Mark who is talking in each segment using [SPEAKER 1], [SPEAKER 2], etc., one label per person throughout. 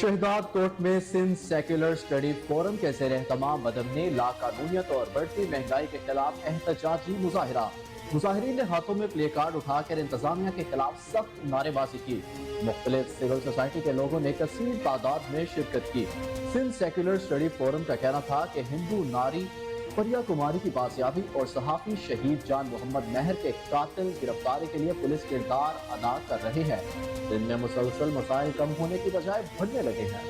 [SPEAKER 1] Shahdad court में Sindh secular study forum के ज़ेर एहतमाम मदमनी लाकानूनियत और बढ़ती महंगाई के खिलाफ एहतजाजी मुजाहिरा। मुजाहिरीन ने हाथों में प्ले कार्ड उठाकर इंतजामिया के खिलाफ सख्त नारेबाजी की। मुख्तलिफ सिविल सोसाइटी के लोगों ने कसीर तादाद में शिरकत की। सिंध सेक्युलर स्टडी फोरम का कहना था कि हिंदू नारी फरिया कुमारी की बाजियाबी और सहाफी शहीद जान मोहम्मद महर के कातिल गिरफ्तारी के लिए पुलिस किरदार अदा कर रही है। इनमें मुसलसल मसाइल कम होने की बजाय बढ़ने लगे हैं।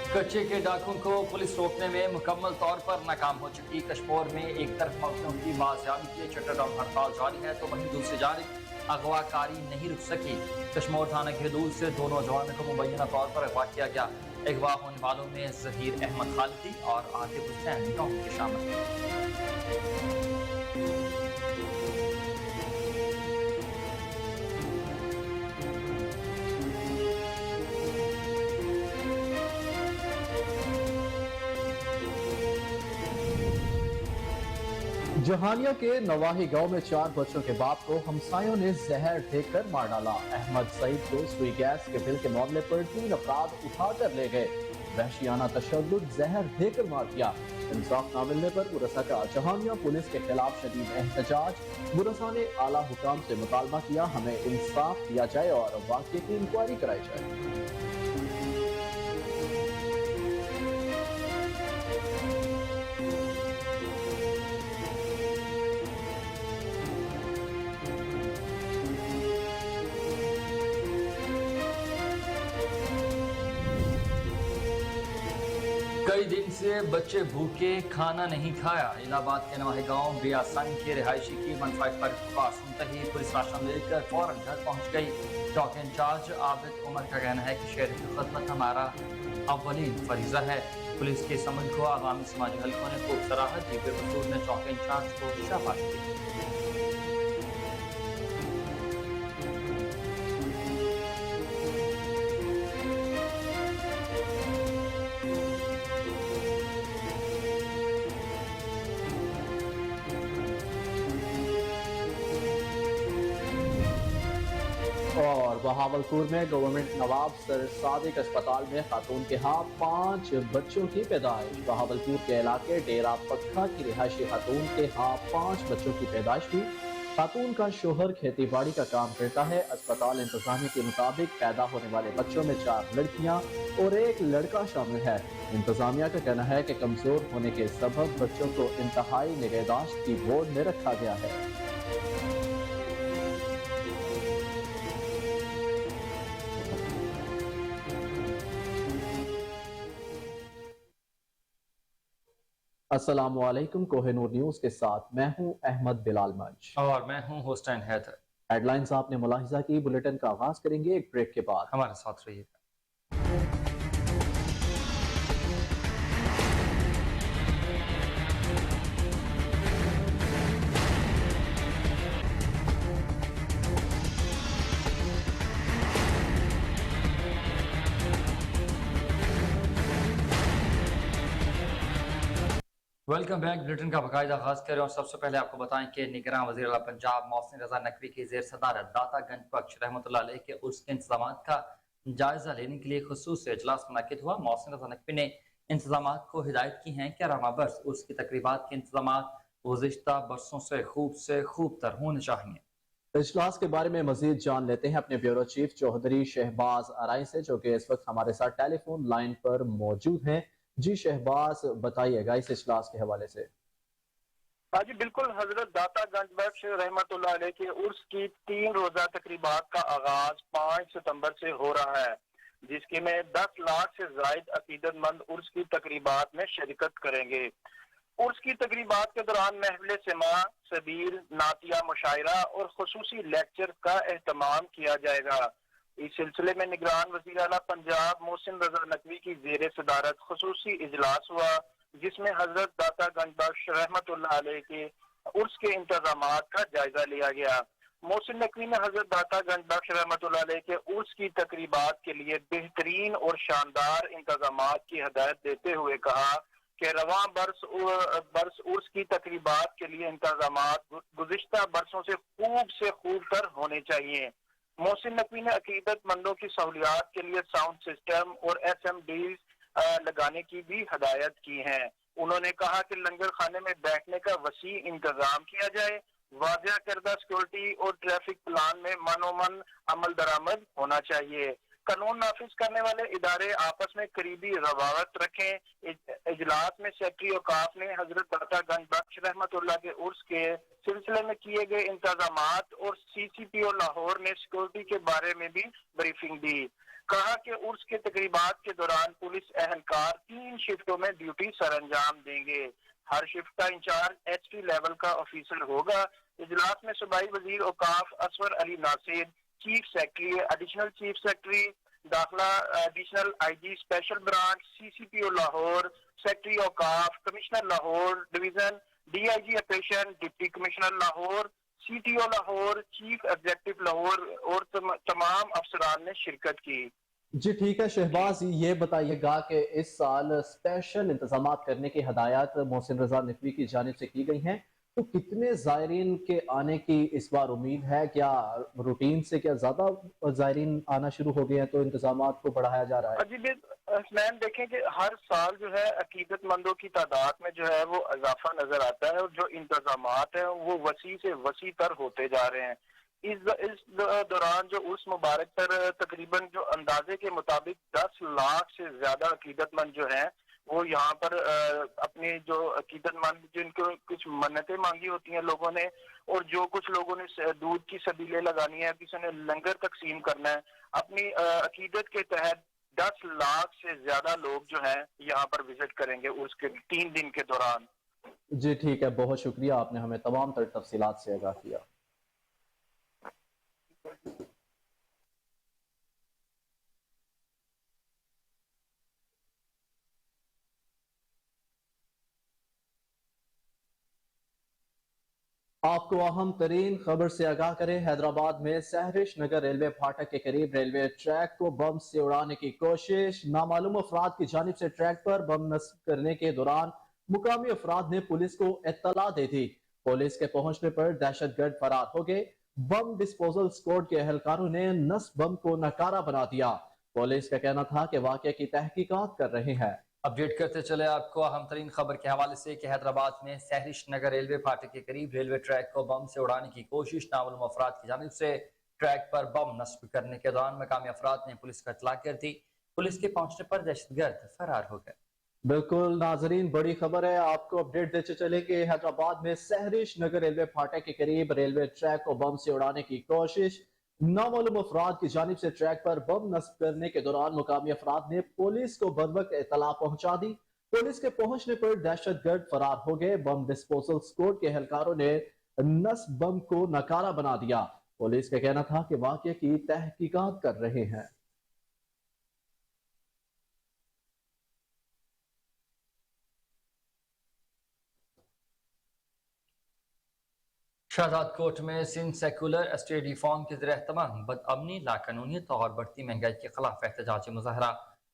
[SPEAKER 2] कच्चे के डाकुओं को पुलिस रोकने में मुकम्मल तौर पर नाकाम हो चुकी। कश्मीर में एक तरफ मौतों की बाजियाबी के चट्टाडाउन हड़ताल जारी है तो वहीं दूसरी जानिब अगवाकारी नहीं रुक सकी। कश्मीर थाना की हदूद से दो नौजवानों को मुबैना तौर पर अगवा किया गया। अगवा होने वालों में जहीर अहमद खालिदी और आतिफ हुसैन गाँव के शामिल हैं।
[SPEAKER 1] जहानिया के नवाही गांव में 4 बच्चों के बाप को हमसायों ने जहर देकर मार डाला। अहमद सईद को सुई गैस के बिल के मामले पर 3 अफराद उठाकर ले गए। वहशियाना तशद्दुद, जहर देकर मार दिया। इंसाफ न मिलने पर मुरसा का जहानिया पुलिस के खिलाफ शदीद एहतजाज। मुरसा ने आला हुकाम से मुतालबा किया, हमें इंसाफ दिया जाए और वाक़ये की इंक्वायरी कराई जाए।
[SPEAKER 2] कई दिन से बच्चे भूखे, खाना नहीं खाया। इलाहाबाद के नवाही गांव बियासन के रिहायशी की 15 पर पुकार सुनते ही पुलिस राशन लेकर फौरन घर पहुंच गई। चौकी इंचार्ज आबिद उमर का कहना है कि शहर की खिदमत हमारा अव्वलीन फरीजा है। पुलिस के समझ को आगामी समाजी हल्कों ने खूब सराहत दी। बेकसूर ने चौकी इंचार्ज को शाबाश दी।
[SPEAKER 1] और बहावलपुर में गवर्नमेंट नवाब सर सादिक अस्पताल में खातून के यहाँ 5 बच्चों की पैदाइश। बहावलपुर के इलाके डेरा पक्का की रिहायशी खातून के यहाँ 5 बच्चों की पैदाइश हुई। खातून का शोहर खेती बाड़ी का काम करता है। अस्पताल इंतजामिया के मुताबिक पैदा होने वाले बच्चों में 4 लड़कियां और 1 लड़का शामिल है। इंतजामिया का कहना है कि कमजोर होने के सबब बच्चों को इंतहाई निगहदाश्त की बोर्ड में रखा गया है। अस्सलामुअलैकुम, कोहिनूर न्यूज के साथ मैं हूं अहमद बिलाल मंच
[SPEAKER 2] और मैं हूं हुसैन हैदर।
[SPEAKER 1] हेडलाइंस आपने मुलाहिजा की। बुलेटिन का आगाज करेंगे एक ब्रेक के बाद।
[SPEAKER 2] हमारे साथ रहिएगा। Welcome back. बुलेटिन का बाकायदा आगाज करें और सबसे पहले आपको बताएं कि निगरान वज़ीर आला पंजाब मोहसिन रजा नकवी की ज़ेर सदारत दातागंज बख्श रहमतुल्लाह अलैह के उर्स के इंतजाम का जायजा लेने के लिए खुसूसी इजलास मुनक्किद हुआ। मोहसिन रजा नकवी ने इंतजाम को हिदायत की हैं कि रमा बरस उर्स की तकरीबात के इंतजाम गुज़िश्ता बरसों से खूब तर होने चाहिए।
[SPEAKER 1] इजलास के बारे में मजीद जान लेते हैं अपने ब्यूरो चीफ चौधरी शहबाज आराई से, जो कि इस वक्त हमारे साथ टेलीफोन लाइन पर मौजूद हैं। जी शहबाज, बताइएगा इस इजलास के हवाले से।
[SPEAKER 3] हाँ जी बिल्कुल, हजरत दातागंज बख्श रहमतुल्लाह अलैह के उर्स की 3 रोजा तकरीबात का आगाज 5 सितंबर से हो रहा है, जिसके में 10 लाख से जायद अकीदतमंद उर्स की तकरीबात में शिरकत करेंगे। उर्स की तकरीबात के दौरान महफिल समा, सबीर, नातिया मुशायरा और खुसूसी लेक्चर का एहतमाम किया जाएगा। इस सिलसिले में निगरान वज़ीर आला पंजाब मोहसिन रजा नकवी की ज़ेर सदारत खुसूसी इजलास हुआ, जिसमें हजरत दाता गंजबख्श रहमतुल्लाह अलैह के उर्स के इंतजामात का जायजा लिया गया। मोहसिन नकवी ने हजरत दाता गंजबख्श रहमतुल्लाह अलैह के उर्स की तकरीबात के लिए बेहतरीन और शानदार इंतजामात की हदायत देते हुए कहा कि रवां बरस उर्स की तकरीबात के लिए इंतजामात गुज़िश्ता बरसों से खूब तर होने चाहिए। मोहसिन नकवी ने अकीदतमंदों की सहूलियात के लिए साउंड सिस्टम और SMDs लगाने की भी हदायत की है। उन्होंने कहा कि लंगर खाने में बैठने का वसी इंतजाम किया जाए, वाज़ेह करदा सिक्योरिटी और ट्रैफिक प्लान में मनोमन अमल दरामद होना चाहिए। कानून नाफिज करने वाले इदारे आपस में करीबी रवावत रखें। इजलास में सेक्रेटरी औकाफ ने हजरत दाता गंजबख्श रहमतुल्लाह के उर्स के सिलसिले में किए गए इंतजामात और CCPO लाहौर ने सिक्योरिटी के बारे में भी ब्रीफिंग दी। कहा कि उर्स के तकरीबात के दौरान पुलिस एहलकार 3 शिफ्टों में ड्यूटी सरअंजाम देंगे। हर शिफ्ट का इंचार्ज HP लेवल का ऑफिसर होगा। इजलास में सूबाई वजीर औकाफ Aswar Ali Nasir, chief secretary, additional chief secretary दाखिला, additional IG special branch, CCPO Lahore, secretary औकाफ, commissioner Lahore division, DIG operation, deputy commissioner Lahore, CTO Lahore, chief executive Lahore और तमाम अफसरान ने शिरकत की।
[SPEAKER 1] जी ठीक है शहबाज, ये बताइएगा कि इस साल स्पेशल इंतजामात करने की हदायत मोहसिन रजा नकवी की जानिब से की गई हैं, तो कितने ज़ायरीन के आने की इस बार उम्मीद है? क्या रूटीन से क्या ज़्यादा ज़ायरीन आना शुरू हो गए हैं तो इंतजामात को बढ़ाया जा रहा है?
[SPEAKER 3] अजीब हसनैन, देखें कि हर साल जो है अकीदतमंदों की तादाद में जो है वो इजाफा नजर आता है और जो इंतजामात है वो वसी से वसी तर होते जा रहे हैं। इस दौरान जो उस मुबारक पर तकरीबन जो अंदाजे के मुताबिक 10 लाख से ज्यादा अकीदतमंद जो हैं वो यहाँ पर अपनी जो अकीदतमंद जिनको कुछ मन्नतें मांगी होती हैं लोगों ने, और जो कुछ लोगों ने दूध की सबीलें लगानी है, किसी ने लंगर तकसीम करना है, अपनी अकीदत के तहत 10 लाख से ज्यादा लोग जो हैं यहाँ पर विजिट करेंगे उसके 3 दिन के दौरान।
[SPEAKER 1] जी ठीक है, बहुत शुक्रिया, आपने हमें तमाम तर तफसीलात से आगाह किया। आपको अहम तरीन खबर से आगाह करें, हैदराबाद में सहरिश नगर रेलवे फाटक के करीब रेलवे ट्रैक को बम से उड़ाने की कोशिश। नामालूम अफराद की जानिब से ट्रैक पर बम नस्ब करने के दौरान मुकामी अफराद ने पुलिस को इत्तला दे दी। पुलिस के पहुंचने पर दहशतगर्द फरार हो गए। बम डिस्पोजल स्क्वाड के एहलकारों ने नस्ब बम को नकारा बना दिया। पुलिस का कहना था कि वाकये की तहकीकात कर रहे हैं।
[SPEAKER 2] अपडेट करते चले आपको अहम तरीन खबर के हवाले से कि हैदराबाद में सहरिश नगर रेलवे फाटक के करीब रेलवे ट्रैक को बम से उड़ाने की कोशिश। नामालूम अफराद की जानिब से ट्रैक पर बम नस्ब करने के दौरान मकामी अफराद ने पुलिस को इत्तला कर दी। पुलिस के पहुंचने पर दहशतगर्द फरार हो गए।
[SPEAKER 1] बिल्कुल नाजरीन, बड़ी खबर है, आपको अपडेट देते चले कि हैदराबाद में सहरिश नगर रेलवे फाटक के करीब रेलवे ट्रैक को बम से उड़ाने की कोशिश। नामालूम अफराद की जानिब से ट्रैक पर बम नस्ब करने के दौरान मुकामी अफराद ने पुलिस को बरवक्त इत्तला पहुंचा दी। पुलिस के पहुंचने पर दहशतगर्द फरार हो गए। बम डिस्पोजल स्क्वाड के एहलकारों ने नस्ब बम को नकारा बना दिया। पुलिस का कहना था कि वाकये की तहकीकात कर रहे हैं।
[SPEAKER 2] शाहजाद कोट में सिंध सेकुलर स्टेट रिफॉर्म के ज़रिए तमाम बदअमनी, लाकानूनियत और बढ़ती महंगाई के खिलाफ एहतजाजी मुजाहरा।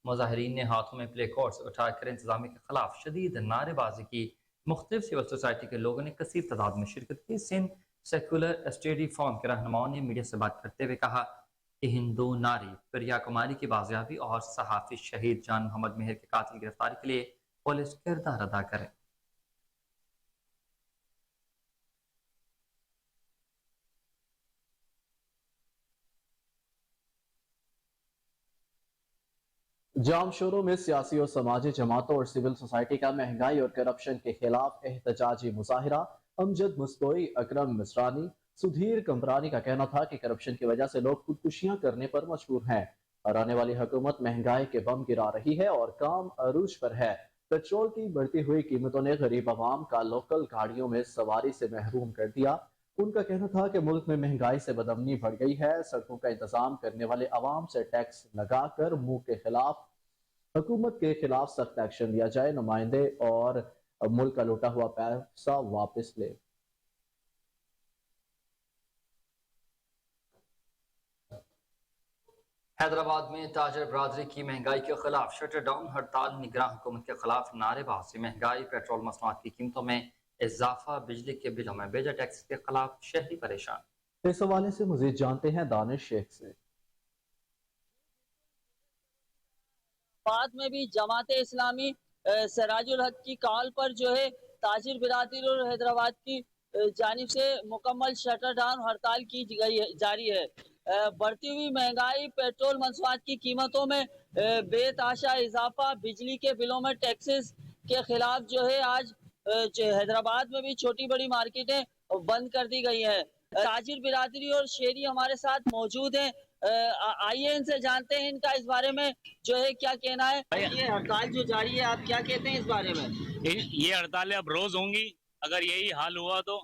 [SPEAKER 2] मुजाहरीन ने हाथों में प्ले कार्ड्स उठाकर इंतजामी के खिलाफ शदीद नारेबाजी की। मुख्तलिफ सिविल सोसाइटी के लोगों ने कसीर तादाद में शिरकत की। सिंध सेकुलर स्टेट रिफॉर्म के रहनुमाओं ने मीडिया से बात करते हुए कहा कि हिंदू नारी प्रिया कुमारी की बाजियाबी और सहाफ़ी शहीद जान मोहम्मद मेहर के कातिल गिरफ्तारी के लिए पुलिस किरदार अदा करे।
[SPEAKER 1] जाम शोरों में सियासी और समाजी जमातों और सिविल सोसाइटी का महंगाई और करप्शन के खिलाफ एहतजाजी मुजाहिरा। अमजद मुस्तोई, अकरम मिसरानी, सुधीर कंपरानी का कहना था कि करप्शन की वजह से लोग खुदकुशियां करने पर मजबूर हैं और आने वाली हुकूमत महंगाई के बम गिरा रही है और काम अरूज पर है। पेट्रोल की बढ़ती हुई कीमतों ने गरीब आवाम का लोकल गाड़ियों में सवारी से महरूम कर दिया। उनका कहना था कि मुल्क में महंगाई से बदअमनी बढ़ गई है, सड़कों का इंतजाम करने वाले अवाम से टैक्स लगाकर मुंह के खिलाफ हुकूमत के खिलाफ सख्त एक्शन लिया जाए, नुमाइंदे और मुल्क का लूटा हुआ पैसा वापस ले।
[SPEAKER 2] हैदराबाद में ताजर बरादरी की महंगाई के खिलाफ शटर डाउन हड़ताल, निगरान हुकूमत के खिलाफ नारेबाजी, महंगाई, पेट्रोल मसनूआत की कीमतों में इजाफा, बिजली के बिलों में बेजा टैक्स के खिलाफ शहरी परेशान।
[SPEAKER 1] इस हवाले से मजीद जानते हैं दानिश शेख से।
[SPEAKER 4] बाद में भी जमाते इस्लामी सराजुल हक की कॉल पर जो है ताजिर बिरादरी और हैदराबाद की जानिब से मुकम्मल शटर डाउन हड़ताल की गई है, जारी है। बढ़ती हुई महंगाई, पेट्रोल मसनूआत की कीमतों में बेतहाशा इजाफा, बिजली के बिलों में टैक्सेस के खिलाफ जो है आज हैदराबाद में भी छोटी बड़ी मार्केटें बंद कर दी गई हैं। ताजिर बिरादरी और शहरी हमारे साथ मौजूद हैं। आइए इनसे जानते हैं इनका इस बारे में जो है क्या कहना है। ये हड़ताल जो जारी है, आप क्या कहते हैं इस बारे में?
[SPEAKER 5] ये हड़तालें अब रोज होंगी अगर यही हाल हुआ तो।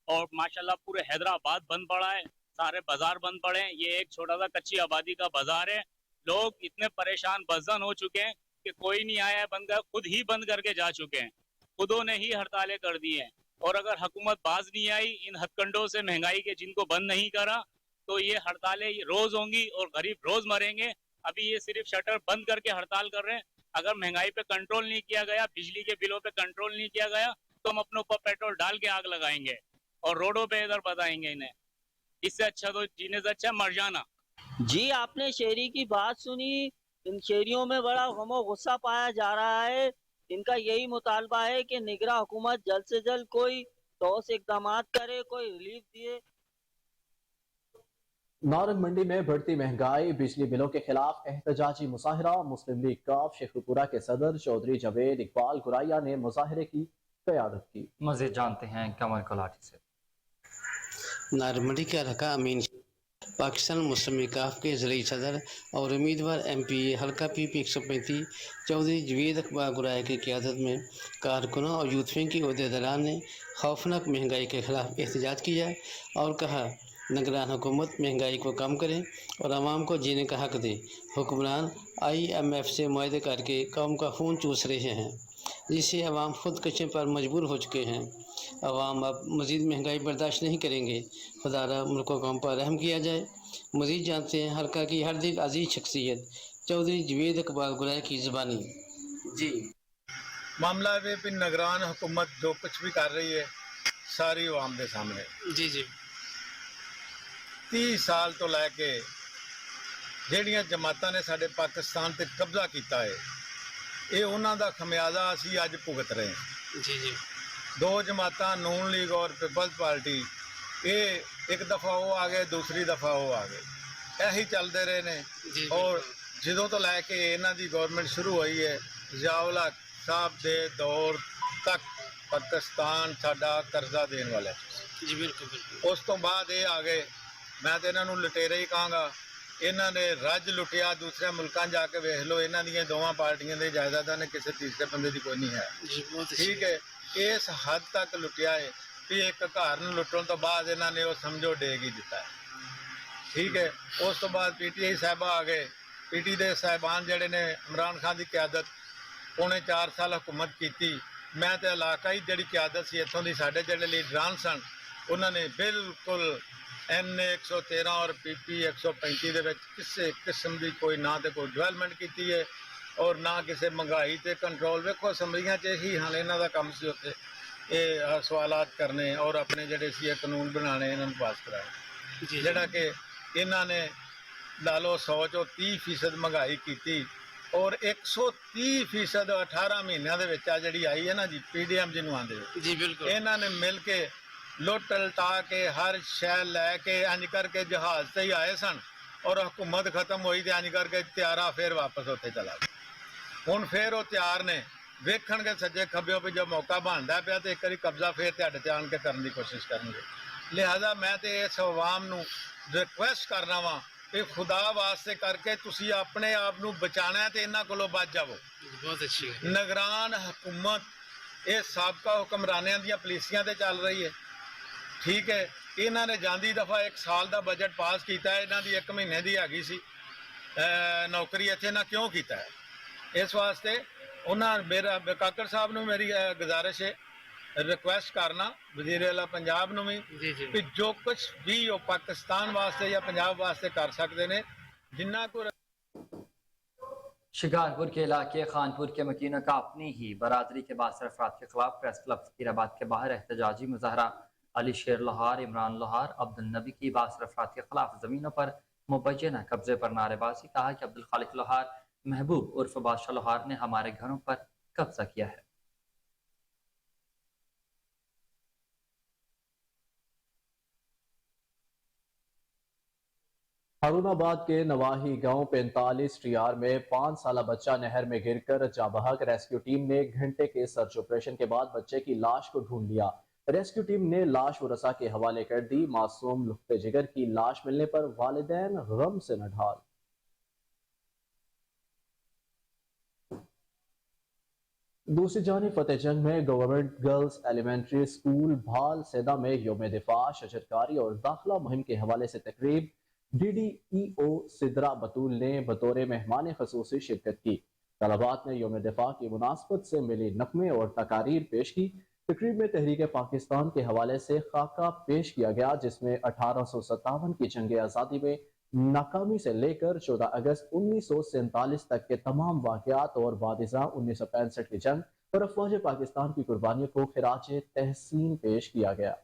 [SPEAKER 5] और माशाल्लाह पूरे हैदराबाद बंद पड़ा है, सारे बाजार बंद पड़े हैं। ये एक छोटा सा कच्ची आबादी का बाजार है। लोग इतने परेशान बजन हो चुके हैं कि कोई नहीं आया है, बंद कर, खुद ही बंद करके जा चुके हैं, खुदों ने ही हड़तालें कर दी हैं। और अगर हुकूमत बाज नहीं आई इन हथकंडों से महंगाई के जिनको बंद नहीं करा तो ये हड़तालें रोज होंगी और गरीब रोज मरेंगे। अभी ये सिर्फ शटर बंद करके हड़ताल कर रहे हैं। अगर महंगाई पे कंट्रोल नहीं किया गया, बिजली के बिलों पे कंट्रोल नहीं किया गया तो हम अपने ऊपर पेट्रोल डाल के आग लगाएंगे और रोडों पे इधर बताएंगे इन्हें। इससे अच्छा तो जीने से अच्छा मर जाना।
[SPEAKER 4] जी, आपने शहरी की बात सुनी। इन शहरियों में बड़ा गमो गुस्सा पाया जा रहा है। इनका यही मुतालबा है कि निगरान हुकूमत जल्द से जल्द कोई ठोस इकदाम करे, कोई रिलीफ दिए।
[SPEAKER 1] नारंग मंडी में बढ़ती महंगाई, बिजली बिलों के खिलाफ एहतजाजी मुजाहरा, मुस्लिम लीग काफ शेखपुरा के सदर चौधरी जावेद इकबाल गुराया ने मुजाहरे की क़यादत की।
[SPEAKER 2] मज़ीद जानते हैं कमर कोलाटी से।
[SPEAKER 6] नारंग मंडी के हल्का अमीन पाकिस्तान मुस्लिम लीग काफ के ज़िली सदर और उम्मीदवार MP हल्का PP 135 चौधरी जावेद इकबाल गुराया की क़यादत में कारकुनों और यूथ विंग के अहदेदारान ने खौफनाक महंगाई के खिलाफ एहतजाज किया और कहा निगरान हुकूमत महंगाई को कम करे और आवाम को जीने का हक दे। हुक्मरान IMF से मुआहदे करके कौम का खून चूस रहे हैं, जिससे आवाम खुदकशी पर मजबूर हो चुके हैं। आवाम अब मज़ीद महंगाई बर्दाश्त नहीं करेंगे। खुदारा मुल्क को कौम पर रहम किया जाए। मज़ीद जानते हैं हल्का की हर दिल अजीज शख्सियत चौधरी जावेद इकबाल गुराया की ज़बानी। जी,
[SPEAKER 7] मामला है भी निगरान हुकूमत जो कुछ भी कर रही है सारी आवाम के सामने।
[SPEAKER 6] जी जी
[SPEAKER 7] 30 साल तो लैके ਜਿਹੜੀਆਂ ਜਮਾਤਾਂ ਨੇ ਸਾਡੇ ਪਾਕਿਸਤਾਨ ਤੇ ਕਬਜ਼ਾ ਕੀਤਾ ਹੈ, ਇਹ ਉਹਨਾਂ ਦਾ ਖਮਿਆਜ਼ਾ ਅਸੀਂ ਅੱਜ ਭੁਗਤ ਰਹੇ ਹਾਂ।
[SPEAKER 6] जी जी
[SPEAKER 7] ਦੋ ਜਮਾਤਾਂ ਨੂਨ ਲੀਗ ਔਰ ਪੀਪਲਸ ਪਾਰਟੀ, ਇਹ ਇੱਕ ਦਫਾ ਉਹ ਆ ਗਏ, ਦੂਸਰੀ ਦਫਾ ਉਹ ਆ ਗਏ, ਇਹੀ ਚੱਲਦੇ ਰਹੇ ਨੇ।
[SPEAKER 6] जी
[SPEAKER 7] ਔਰ ਜਦੋਂ ਤੋਂ ਲੈ ਕੇ ਇਹਨਾਂ ਦੀ ਗਵਰਨਮੈਂਟ ਸ਼ੁਰੂ ਹੋਈ ਹੈ, ਜ਼ਿਆਉਲ ਹਕ ਸਾਹਿਬ ਦੇ ਦੌਰ ਤੱਕ ਪਾਕਿਸਤਾਨ ਸਾਡਾ ਕਰਜ਼ਾ ਦੇਣ ਵਾਲਾ ਹੈ।
[SPEAKER 6] जी बिल्कुल बिल्कुल।
[SPEAKER 7] ਉਸ ਤੋਂ ਬਾਅਦ ਇਹ ਆ ਗਏ, ਮੈਂ ਤਾਂ ਇਹਨਾਂ ਨੂੰ ਲੁਟੇਰੇ ਹੀ ਕਹਾਂਗਾ। ਇਹਨਾਂ ਨੇ ਰੱਜ ਲੁੱਟਿਆ, ਦੂਸਰੇ ਮੁਲਕਾਂ ਜਾ ਕੇ ਵੇਖ ਲਓ, ਇਹਨਾਂ ਦੀਆਂ ਦੋਵਾਂ ਪਾਰਟੀਆਂ ਦੇ ਜਾਇਦਾਦਾਂ ਨੇ ਕਿਸੇ ਤੀਸਰੇ ਬੰਦੇ ਦੀ ਕੋਈ ਨਹੀਂ ਹੈ।
[SPEAKER 6] जी बहुत अच्छी।
[SPEAKER 7] ਠੀਕ ਹੈ, ਇਸ ਹੱਦ ਤੱਕ ਲੁੱਟਿਆ ਹੈ ਕਿ ਇੱਕ ਘਰ ਨੂੰ ਲੁੱਟਣ ਤੋਂ ਬਾਅਦ ਇਹਨਾਂ ਨੇ ਉਹ ਸਮਝੋ ਡੇਗ ਹੀ ਦਿੱਤਾ ਹੈ। ਠੀਕ ਹੈ, ਉਸ ਤੋਂ ਬਾਅਦ PTI ਸਾਹਿਬਾ ਆ ਗਏ। PT ਦੇ ਸਾਹਿਬਾਨ ਜਿਹੜੇ ਨੇ ਇਮਰਾਨ ਖਾਨ ਦੀ ਕਿਆਦਤ ਪੌਣੇ 4 ਸਾਲ ਹੁਕੂਮਤ ਕੀਤੀ। ਮੈਂ ਤੇ ਇਲਾਕਾਈ ਜਿਹੜੀ ਕਿਆਦਤ ਸੀ ਇੱਥੋਂ ਦੀ, ਸਾਡੇ ਜਿਹੜੇ ਲੀਡਰਾਂ ਸਨ, ਉਹਨਾਂ ਨੇ ਬਿਲਕੁਲ NA 113 ਔਰ PP 135 ਦੇ ਵਿੱਚ ਕਿਸੇ ਕਿਸਮ ਦੀ ਕੋਈ ਨਾ ਤੇ ਕੋਈ ਡਿਵੈਲਪਮੈਂਟ ਕੀਤੀ ਹੈ ਔਰ ਨਾ ਕਿਸੇ ਮਹਿੰਗਾਈ ਤੇ ਕੰਟਰੋਲ। ਵੇਖੋ ਅਸੈਂਬਲੀਆਂ 'ਚ ਇਹੀ ਹਾਲ ਇਹਨਾਂ ਦਾ ਕੰਮ ਸੀ, ਉੱਥੇ ਇਹ ਸਵਾਲਾਤ ਕਰਨੇ ਔਰ ਆਪਣੇ ਜਿਹੜੇ ਸੀ ਇਹ ਕਾਨੂੰਨ ਬਣਾਉਣੇ, ਇਹਨਾਂ ਨੂੰ ਪਾਸ ਕਰਾਏ। ਜਿਹੜਾ ਕਿ ਇਹਨਾਂ ਨੇ ਲਾ ਲਓ 100 ਚੋਂ 30% ਮਹਿੰਗਾਈ ਕੀਤੀ ਔਰ 130% 18 ਮਹੀਨਿਆਂ ਦੇ ਵਿੱਚ ਆ ਜਿਹੜੀ ਆਈ ਹੈ ਨਾ ਜੀ, PDM ਜਿਹਨੂੰ ਆਉਂਦੇ,
[SPEAKER 6] जी बिल्कुल।
[SPEAKER 7] ਇਹਨਾਂ ਨੇ ਮਿਲ ਕੇ ਲੁੱਟ ਲਟਾ ਕੇ ਹਰ ਸ਼ੈ ਲੈ ਕੇ ਇੰਜ ਕਰਕੇ ਜਹਾਜ਼ ਤੇ ਹੀ ਆਏ ਸਨ ਔਰ ਹਕੂਮਤ ਖਤਮ ਹੋਈ ਤੇ ਇੰਜ ਕਰਕੇ ਤਿਆਰਾ ਫਿਰ ਵਾਪਸ ਉੱਥੇ ਚਲਾ ਗਿਆ। ਹੁਣ ਫਿਰ ਉਹ ਤਿਆਰ ਨੇ, ਵੇਖਣਗੇ ਸੱਜੇ ਖੱਬਿਓ ਵੀ ਜੋ ਮੌਕਾ ਬਣਦਾ ਪਿਆ ਤੇ ਇੱਕ ਵਾਰੀ ਕਬਜ਼ਾ ਫਿਰ ਤੁਹਾਡੇ ਤੇ ਆਣ ਕੇ ਕਰਨ ਦੀ ਕੋਸ਼ਿਸ਼ ਕਰਨਗੇ। ਲਿਹਾਜ਼ਾ ਮੈਂ ਤੇ ਇਸ ਆਵਾਮ ਨੂੰ ਰਿਕੁਐਸਟ ਕਰਨਾ ਵਾਂ ਕਿ ਖੁਦਾ ਵਾਸਤੇ ਕਰਕੇ ਤੁਸੀਂ ਆਪਣੇ ਆਪ ਨੂੰ ਬਚਾਣਾ ਤੇ ਇਹਨਾਂ ਕੋਲੋਂ ਬਚ ਜਾਵੋ।
[SPEAKER 6] बहुत अच्छी है।
[SPEAKER 7] ਨਿਗਰਾਨ ਹਕੂਮਤ ਇਹ ਸਾਬਕਾ ਹੁਕਮਰਾਨਿਆਂ ਦੀਆਂ ਪਾਲਿਸੀਆਂ ਤੇ ਚੱਲ ਰਹੀ ਹੈ। ਠੀਕ ਹੈ, ਇਹਨਾਂ ਨੇ ਜਾਂਦੀ ਦਫਾ 1 ਸਾਲ ਦਾ ਬਜਟ ਪਾਸ ਕੀਤਾ, ਇਹਨਾਂ ਦੀ 1 ਮਹੀਨੇ ਦੀ ਹੈਗੀ ਸੀ ਨੌਕਰੀ, ਇੱਥੇ ਨਾ ਕਿਉਂ ਕੀਤਾ ਹੈ। ਇਸ ਵਾਸਤੇ ਉਹਨਾਂ ਮੇਰਾ ਕਾਕੜ ਸਾਹਿਬ ਨੂੰ ਮੇਰੀ ਗੁਜ਼ਾਰਿਸ਼ ਹੈ, ਰਿਕੁਐਸਟ ਕਰਨਾ ਵਜ਼ੀਰ ਆਲਾ ਪੰਜਾਬ ਨੂੰ ਵੀ ਕਿ ਜੋ ਕੁਝ ਵੀ ਉਹ ਪਾਕਿਸਤਾਨ ਵਾਸਤੇ ਜਾਂ ਪੰਜਾਬ ਵਾਸਤੇ ਕਰ ਸਕਦੇ ਨੇ, ਜਿੰਨਾ को
[SPEAKER 2] शिकारपुर के इलाके खानपुर के मकीनों का अपनी ही बरादरी के बासर अफराद के खिलाफ प्रेस क्लब फकीराबाद के बाहर एहतजाजी मुजाहरा। अली शेर लोहार, इमरान लोहार, अब्दुल नबी की बासर अफराद के खिलाफ जमीनों पर मुबैना कब्जे पर नारेबाजी। कहा कि अब्दुल खालिक लोहार, महबूब उर्फ बादशाह लोहार ने हमारे घरों पर कब्जा किया है।
[SPEAKER 1] हारूनाबाद के नवाही गांव 45 टीआर में 5 साल बच्चा नहर में गिरकर जाबहक। रेस्क्यू टीम ने घंटे के सर्च ऑपरेशन के बाद बच्चे की लाश को ढूंढ लिया। रेस्क्यू टीम ने लाश वरसा के हवाले कर दी। मासूम लुख्ते जिगर की लाश मिलने पर वालिदैन गम से नढाल। दूसरी जानिब फतेह जंग में गवर्नमेंट गर्ल्स एलिमेंट्री स्कूल भाल सेदा में योम दिफा, शजरकारी और दाखिला मुहिम के हवाले से तकरीब। DDEO सिदरा बतूल ने बतौर मेहमान खसूसी शिरकत की। तलबात ने योम दिफा की मुनासबत से मिली नक़्मे और तकारीर पेश की। तकरीब में तहरीक पाकिस्तान के हवाले से खाका पेश किया गया, जिसमें 1857 की जंग आज़ादी में नाकामी से लेकर 14 अगस्त 1947 तक के तमाम वाक़यात और बादिज़ा 1965 की जंग और अफवाज पाकिस्तान की कुर्बानियों को खिराज तहसीन पेश किया गया।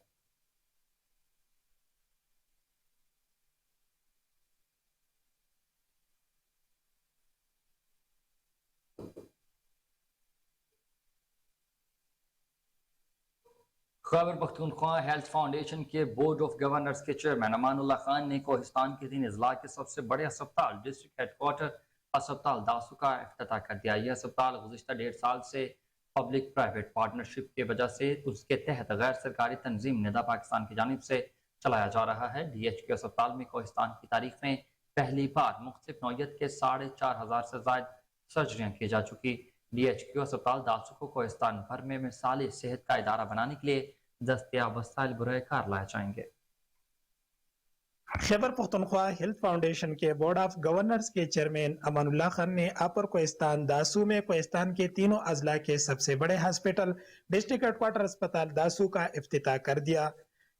[SPEAKER 2] खैबर पख्तूनख्वा हेल्थ फाउंडेशन के बोर्ड ऑफ गवर्नर्स के चेयरमैन अमानुल्लाह खान ने कोहिस्तान के 3 अजला के सबसे बड़े अस्पताल डिस्ट्रिक्ट हेडक्वार्टर अस्पताल दासू का इफ्तिताह कर दिया। यह अस्पताल गुज़िश्ता 1.5 साल से पब्लिक प्राइवेट पार्टनरशिप की वजह से उसके तहत गैर सरकारी तंजीम निदा पाकिस्तान की जानिब से चलाया जा रहा है। DHQ अस्पताल में कोहिस्तान की तारीख में पहली बार मुख्तलिफ नौयत के 4,500 से ज़ायद सर्जरियाँ की जा चुकी। DHQ अस्पताल दासू को कोहिस्तान भर में मिसाली सेहत का इदारा बनाने के लिए दस्तयाब वसाइल बुरे कार लाए जाएंगे।
[SPEAKER 8] खैबर पख्तूनख्वा हेल्थ फाउंडेशन के बोर्ड ऑफ गवर्नर्स के चेयरमैन अमानुल्लाह खान ने अपर कोहिस्तान दासू में कोहिस्तान के तीनों अजला के सबसे बड़े हॉस्पिटल डिस्ट्रिक्ट हेडक्वार्टर अस्पताल दासू का इफ्तिताह कर दिया।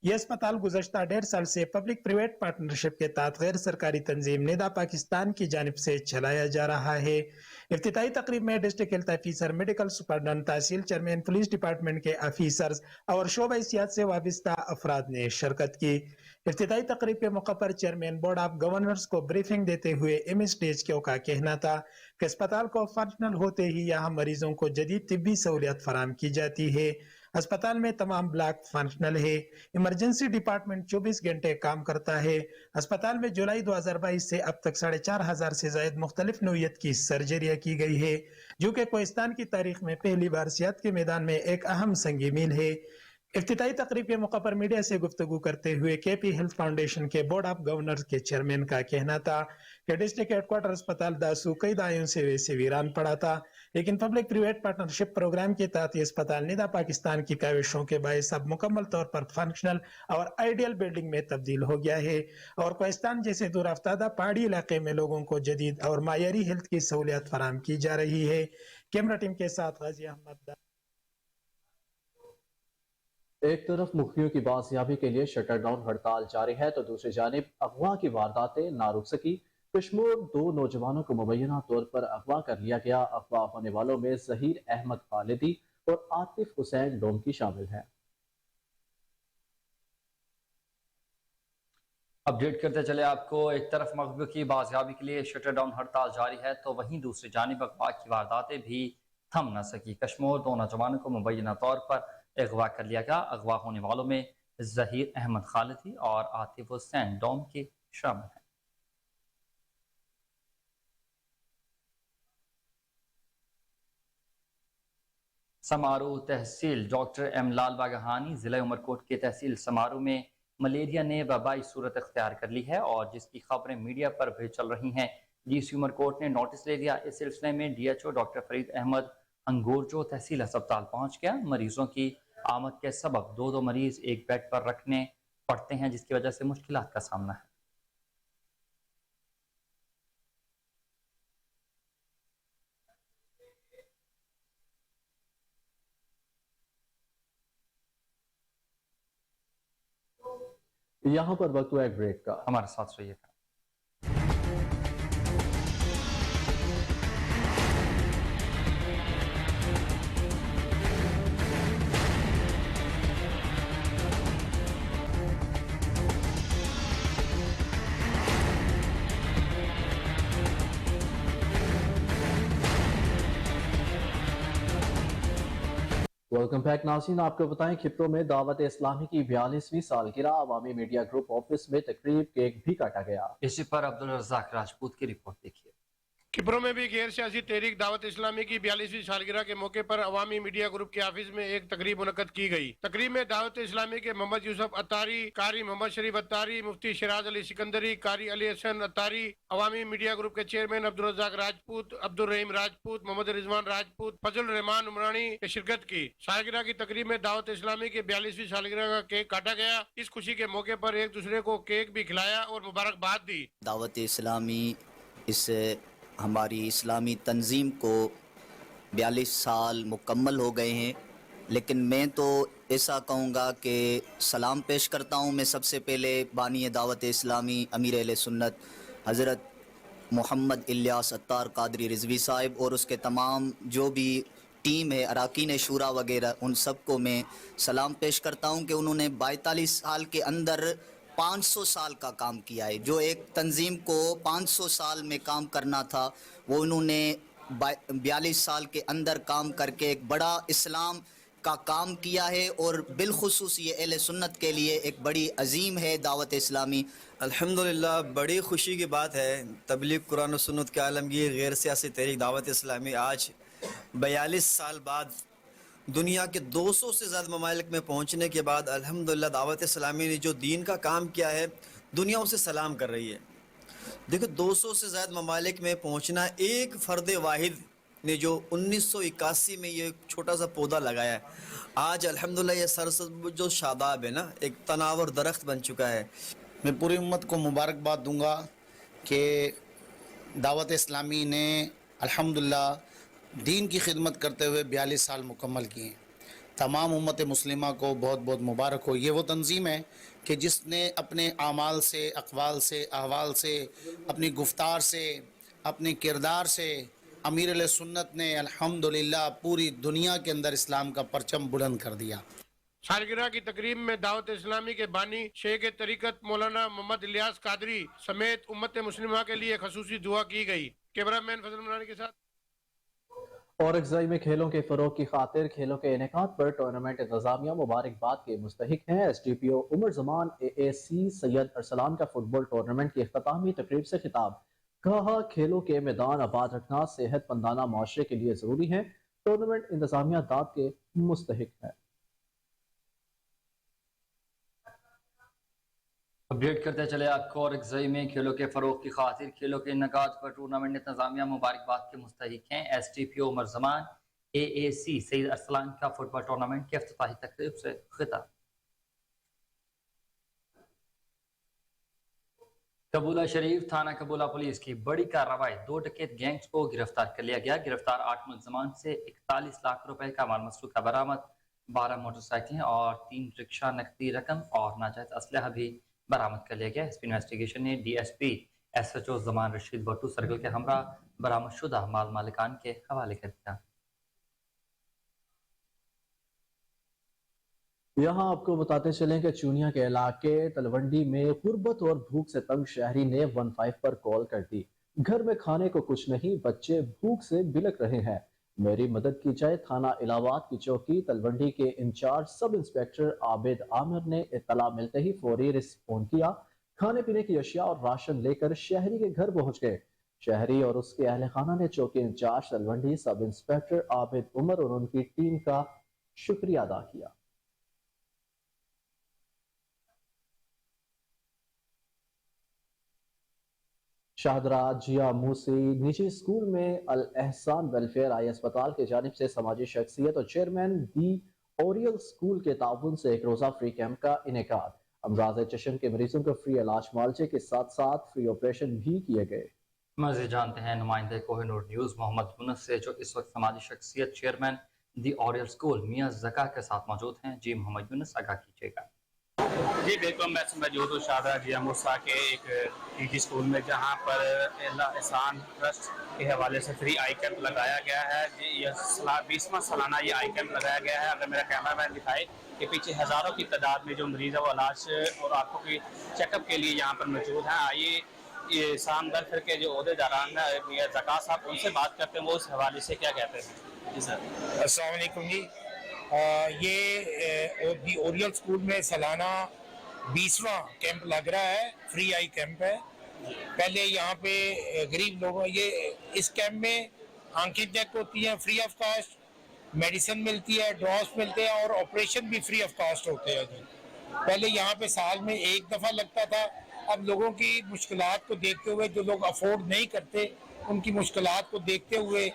[SPEAKER 8] यह अस्पताल गुज़श्ता 1.5 साल से पब्लिक प्राइवेट पार्टनरशिप के तहत गैर सरकारी तंजीम निदा पाकिस्तान की जानिब से चलाया जा रहा है। इफ्तिताही तकरीब में district health officer, medical superintendent, tehsil chairman, police department के ऑफिसर्स और शोबा सियासत से वाबस्ता अफराद ने शिरकत की। इफ्तिताही तकरीब के मौके पर चेयरमैन बोर्ड ऑफ गवर्नर्स को ब्रीफिंग देते हुए MSDHQ का कहना था कि अस्पताल को फंक्शनल होते ही यहाँ मरीजों को जदीद तिब्बी सहूलियत फराम की जाती है। अस्पताल में तमाम ब्लॉक फंक्शनल है। इमरजेंसी डिपार्टमेंट 24 घंटे काम करता है। अस्पताल में जुलाई 2022 से अब तक 4,500 से ज्यादा मुख्तलिफ नौयत की सर्जरियाँ की गई है, जो कि कोहिस्तान की तारीख में पहली बार सेहत के मैदान में एक अहम संगी मील है। इफ्तिताही तकरीब के मौके पर मीडिया से गुफ्तगू करते हुए KP हेल्थ फाउंडेशन के बोर्ड ऑफ गवर्नर्स के चेयरमैन का कहना था कि डिस्ट्रिक्ट हेडक्वार्टर अस्पताल दासू कई दायों से वैसे वीरान पड़ा था, लेकिन पब्लिक प्राइवेट पार्टनरशिप प्रोग्राम के तहत ये अस्पताल निदा पाकिस्तान की काविशों के बायस अब मुकम्मल तौर पर फंक्शनल और आइडियल बिल्डिंग में तब्दील हो गया है और कोहिस्तान जैसे दूरअफ्तादा पहाड़ी इलाके में लोगों को जदीद और मायारी हेल्थ की सहूलियत फराम की जा रही है। कैमरा टीम के साथ गाजी अहमद।
[SPEAKER 1] एक तरफ मुखियों की बाजियाबी के लिए शटर डाउन हड़ताल जारी है, तो दूसरी जानिब अगवा की वारदातें ना रुक सकी। कश्मीर 2 नौजवानों को मुबैना तौर पर अगवा कर लिया गया। अगवा होने वालों में जहीर अहमद खालिदी और आतिफ हुसैन डोमकी शामिल हैं।
[SPEAKER 2] अपडेट करते चले आपको, एक तरफ मकबूल की बाजियाबी के लिए शटर डाउन हड़ताल जारी है, तो वहीं दूसरी जानिब अगवा की वारदातें भी थम न सकी। कश्मीर 2 नौजवानों को मुबैना तौर पर अगवा कर लिया गया। अगवा होने वालों में जहीर अहमद खालिदी और आतिफ हुसैन डोमकी शामिल हैं। समारू तहसील डॉक्टर M लाल बागहानी जिला उमरकोट के तहसील समारू में मलेरिया ने वबाई सूरत अख्तियार कर ली है और जिसकी खबरें मीडिया पर भी चल रही हैं। DC उमरकोट ने नोटिस ले लिया। इस सिलसिले में DHO डॉक्टर फरीद अहमद अंगूरजो तहसील अस्पताल पहुंच गया। मरीजों की आमद के सबब 2 मरीज एक बेड पर रखने पढ़ते हैं, जिसकी वजह से मुश्किलात का सामना है।
[SPEAKER 1] यहाँ पर वक्त हुआ एक ब्रेक का।
[SPEAKER 2] हमारे साथ रहिएगा।
[SPEAKER 1] वेलकम बैक नाज़रीन, आपको बताएं खिप्रो में दावत इस्लामी की 42वीं सालगिरह अवामी मीडिया ग्रुप ऑफिस में तकरीब केक भी काटा गया।
[SPEAKER 2] इसी पर अब्दुल रज़ाक राजपूत की रिपोर्ट देखिए।
[SPEAKER 9] खिप्रो में भी गैर सियासी तहरीक दावत इस्लामी की 42वीं सालगिरह के मौके पर अवामी मीडिया ग्रुप के ऑफिस में एक तकरीब मुनक्कद की गई। तकरीब में दावत इस्लामी के मोहम्मद यूसुफ अत्तारी, कारी मोहम्मद शरीफ अत्तारी, मुफ्ती शिराज अली सिकंदरी, कारी अली हसन अत्तारी, अवामी मीडिया ग्रुप के चेयरमैन अब्दुल रज़ाक राजपूत, अब्दुल रहीम राजपूत, मोहम्मद रिजवान राजपूत, फजल रहमान उमरानी ने शिरकत की। सालगिरह की तकरीब में दावत इस्लामी की 42वीं सालगिरह का केक काटा गया। इस खुशी के मौके पर एक दूसरे को केक भी खिलाया और मुबारकबाद दी।
[SPEAKER 10] दावत इस्लामी इस हमारी इस्लामी तंजीम को 42 साल मुकम्मल हो गए हैं, लेकिन मैं तो ऐसा कहूँगा कि सलाम पेश करता हूँ मैं सबसे पहले बानी दावत इस्लामी अमीर अहले सुन्नत हज़रत मोहम्मद इलियास अत्तार कादरी रिजवी साहिब और उसके तमाम जो भी टीम है, अराकीन शूरा वगैरह, उन सबको मैं सलाम पेश करता हूँ कि उन्होंने 42 साल के अंदर 500 साल का काम किया है। जो एक तंजीम को 500 साल में काम करना था, वो उन्होंने 42 साल के अंदर काम करके एक बड़ा इस्लाम का काम किया है और बिलखुसूस ये अहले सुन्नत के लिए एक बड़ी अजीम है दावत इस्लामी।
[SPEAKER 11] अल्हम्दुलिल्लाह, बड़ी खुशी की बात है। तबलीग कुरान और सुन्नत के आलमगीर गैर सियासी तहरीक दावत इस्लामी आज 42 साल बाद दुनिया के 200 से ज़्यादा ममालिक में पहुँचने के बाद अल्हम्दुलिल्लाह दावत इस्लामी ने जो दीन का काम किया है, दुनिया उसे सलाम कर रही है। देखो, 200 से ज़्यादा ममालिक में पहुँचना, एक फ़र्द वाहिद ने जो 1981 में ये छोटा सा पौधा लगाया है, आज अल्हम्दुलिल्लाह ये सरसब्ज़ जो शादाब है ना, एक तनावर दरख्त बन चुका है।
[SPEAKER 12] मैं पूरी उम्मत को मुबारकबाद दूंगा कि दावत इस्लामी ने अल्हम्दुलिल्लाह दीन की खिदमत करते हुए 42 साल मुकम्मल किए। तमाम उम्मत मुस्लिमा को बहुत बहुत मुबारक हो। ये वो तंजीम है कि जिसने अपने आमाल से, अक़वाल से, अहवाल से, अपनी गुफ्तार से, अपने किरदार से अमीर अहले सुन्नत ने अल्हम्दुलिल्लाह पूरी दुनिया के अंदर इस्लाम का परचम बुलंद कर दिया।
[SPEAKER 9] सालगिरह की तकरीब में दावत इस्लामी के बानी शेख तरीकत मौलाना मोहम्मद इलियास कादरी समेत उम्मत मुस्लिमा के लिए खसूसी दुआ की गई। कैमरामैन फजल मनानी के साथ।
[SPEAKER 1] और अगजाई में खेलों के फरोग की खातिर खेलों के इनेकाद पर टूर्नामेंट इंतजामिया मुबारकबाद के मुस्तहिक हैं। SDPO उमर जमान AAC सैयद अरसलान का फुटबॉल टूर्नामेंट की इख्तितामी तकरीब से खिताब। कहा, खेलों के मैदान आबाद रखना सेहतमंदाना माशरे के लिए जरूरी है। टूर्नामेंट इंतजामिया दाद के मुस्तहिक है।
[SPEAKER 2] अपडेट करते चले आपको। और अगज़ई में खेलों के फ़रोग की खातिर खेलों के इनेकाद पर टूर्नामेंट इंतजामिया मुबारकबाद के मुस्तहिक हैं। SDPO उमर जमान AAC सैयद अरसलान का फुटबॉल टूर्नामेंट की इफ्तिताही तकरीब से खिताब। कबूला शरीफ थाना कबूला पुलिस की बड़ी कार्रवाई, 2 डकैत गैंग्स को गिरफ्तार कर लिया गया। गिरफ्तार 8 मुलजमान से 41 लाख रुपए का माल मसरूका बरामद, 12 मोटरसाइकिलें और 3 रिक्शा, नकदी रकम और नाजायज असलहा भी बरामद कर लिया गया। SP इन्वेस्टिगेशन ने DSP SHO Zaman Rashid Bhattu circle के हमरा बरामद शुदा माल मालिकान के हवाले कर दिया।
[SPEAKER 1] यहाँ आपको बताते चलें कि चूनिया के इलाके तलवंडी में गुर्बत और भूख से तंग शहरी ने 15 पर कॉल कर दी। घर में खाने को कुछ नहीं, बच्चे भूख से बिलक रहे हैं, मेरी मदद की जाए। थाना इलाहाबाद की चौकी तलवंडी के in charge sub inspector Abid Aamir ने इत्तला मिलते ही फौरी रिस्पॉन्ड किया। खाने पीने की अशिया और राशन लेकर शहरी के घर पहुंच गए। शहरी और उसके अहल खाना ने चौकी in charge Talwandi sub inspector Abid Umar और उनकी टीम का शुक्रिया अदा किया। शाहदरा जिया मूसी निजी स्कूल में अल एहसान वेलफेयर आई अस्पताल की जानिब से समाजी शख्सियत और चेयरमैन दी ओरियल स्कूल के ताउन से एक रोजा फ्री कैंप का इनेकाद। अमराज चशम के मरीजों को फ्री इलाज मुआवजे के साथ साथ फ्री ऑपरेशन भी किए गए।
[SPEAKER 2] मज़ीद जानते हैं नुमाइंदे कोहिनूर न्यूज़ मोहम्मद यूनुस से, जो इस वक्त समाजी शख्सियत चेयरमैन दी ऑरियल स्कूल मियाँ ज़का के साथ मौजूद हैं। जी मोहम्मद यूनुस, आगाह कीजिएगा।
[SPEAKER 5] जी बिल्कुल, मैं मौजूद हूँ शाहदरा जिया मूसा के एक पीजी स्कूल में, जहाँ पर अल्लाह एहसान ट्रस्ट के हवाले से फ्री आई कैंप लगाया गया है। जी ये 20वां सालाना ये आई कैंप लगाया गया है। अगर मेरा कैमरा मैन दिखाए कि पीछे हज़ारों की तादाद में जो मरीज़ है वो इलाज और आँखों की चेकअप के लिए यहाँ पर मौजूद हैं। आइए ये शानदार फिर के जो अहदेदारान मियाँ ज़का साहब, उनसे बात करते हैं, वो इस हवाले से क्या कहते हैं। जी सर,
[SPEAKER 13] अस्सलाम वालेकुम जी। ये दी ओरियल स्कूल में सालाना 20वां कैंप लग रहा है, फ्री आई कैंप है। पहले यहाँ पे गरीब लोगों इस कैंप में आंखें चेक होती हैं फ्री ऑफ कास्ट, मेडिसिन मिलती है, ड्रॉप्स मिलते हैं और ऑपरेशन भी फ्री ऑफ कास्ट होते हैं जी। पहले यहाँ पे साल में एक दफ़ा लगता था, अब लोगों की मुश्किलात को देखते हुए, जो लोग अफोर्ड नहीं करते उनकी मुश्किलात को देखते हुए,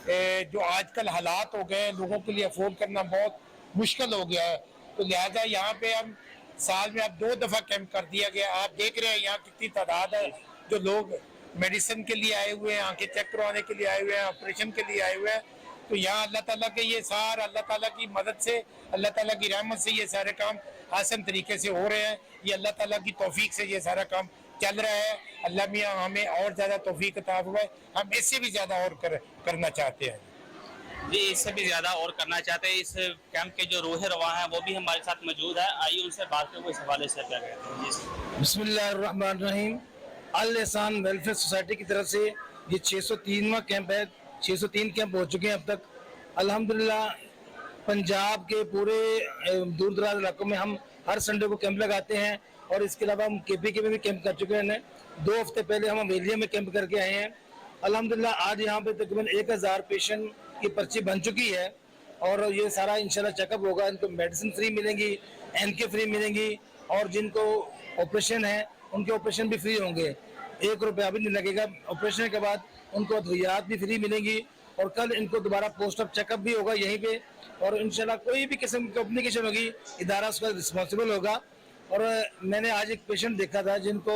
[SPEAKER 13] जो आजकल हालात हो गए लोगों के लिए अफोर्ड करना बहुत मुश्किल हो गया है, तो लिहाजा यहाँ पे हम साल में अब 2 दफ़ा कैंप कर दिया गया। आप देख रहे हैं यहाँ कितनी तादाद है जो लोग मेडिसिन के लिए आए हुए हैं, आंखें चेक करवाने के लिए आए हुए हैं, ऑपरेशन के लिए आए हुए हैं। तो यहाँ अल्लाह ताला के ये सार अल्लाह ताला की मदद से, अल्लाह ताला की रहमत से ये सारे काम आसान तरीके से हो रहे हैं। ये अल्लाह ताला की तौफीक से ये सारा काम चल रहा है। अल्लाह मियाँ हमें और ज़्यादा तौफीक अता फरमाए, हम इससे भी ज़्यादा और करना चाहते हैं
[SPEAKER 5] जी, इससे भी ज़्यादा और करना चाहते हैं। इस कैंप के जो रूह रवा हैं वो भी हमारे साथ मौजूद है। आइए उनसे बात करें, वो इस हवाले से क्या कहते हैं। जी
[SPEAKER 13] बिस्मिल्लाहिर्रहमानिर्रहीम। अल एहसान वेलफेयर सोसाइटी की तरफ से ये 603वां कैंप है। 603 कैंप हो चुके हैं अब तक अल्हम्दुलिल्लाह। पंजाब के पूरे दूर दराज इलाकों में हम हर संडे को कैंप लगाते हैं और इसके अलावा हम KPK में भी कैंप कर चुके हैं। 2 हफ्ते पहले हम अमेलिया में कैंप करके आए हैं। अल्हम्दुलिल्लाह आज यहाँ पे तकरीबन 1000 पेशेंट की पर्ची बन चुकी है और ये सारा इंशाल्लाह चेकअप होगा। इनको मेडिसिन फ्री मिलेंगी, NK फ्री मिलेंगी और जिनको ऑपरेशन है उनके ऑपरेशन भी फ्री होंगे, 1 रुपया भी नहीं लगेगा। ऑपरेशन के बाद उनको अद्वियात भी फ्री मिलेंगी और कल इनको दोबारा पोस्ट ऑफ चेकअप भी होगा यहीं पे और इंशाल्लाह कोई भी किस्म की कम्युनिकेशन होगी इदारा उसका रिस्पॉन्सिबल होगा। और मैंने आज एक पेशेंट देखा था जिनको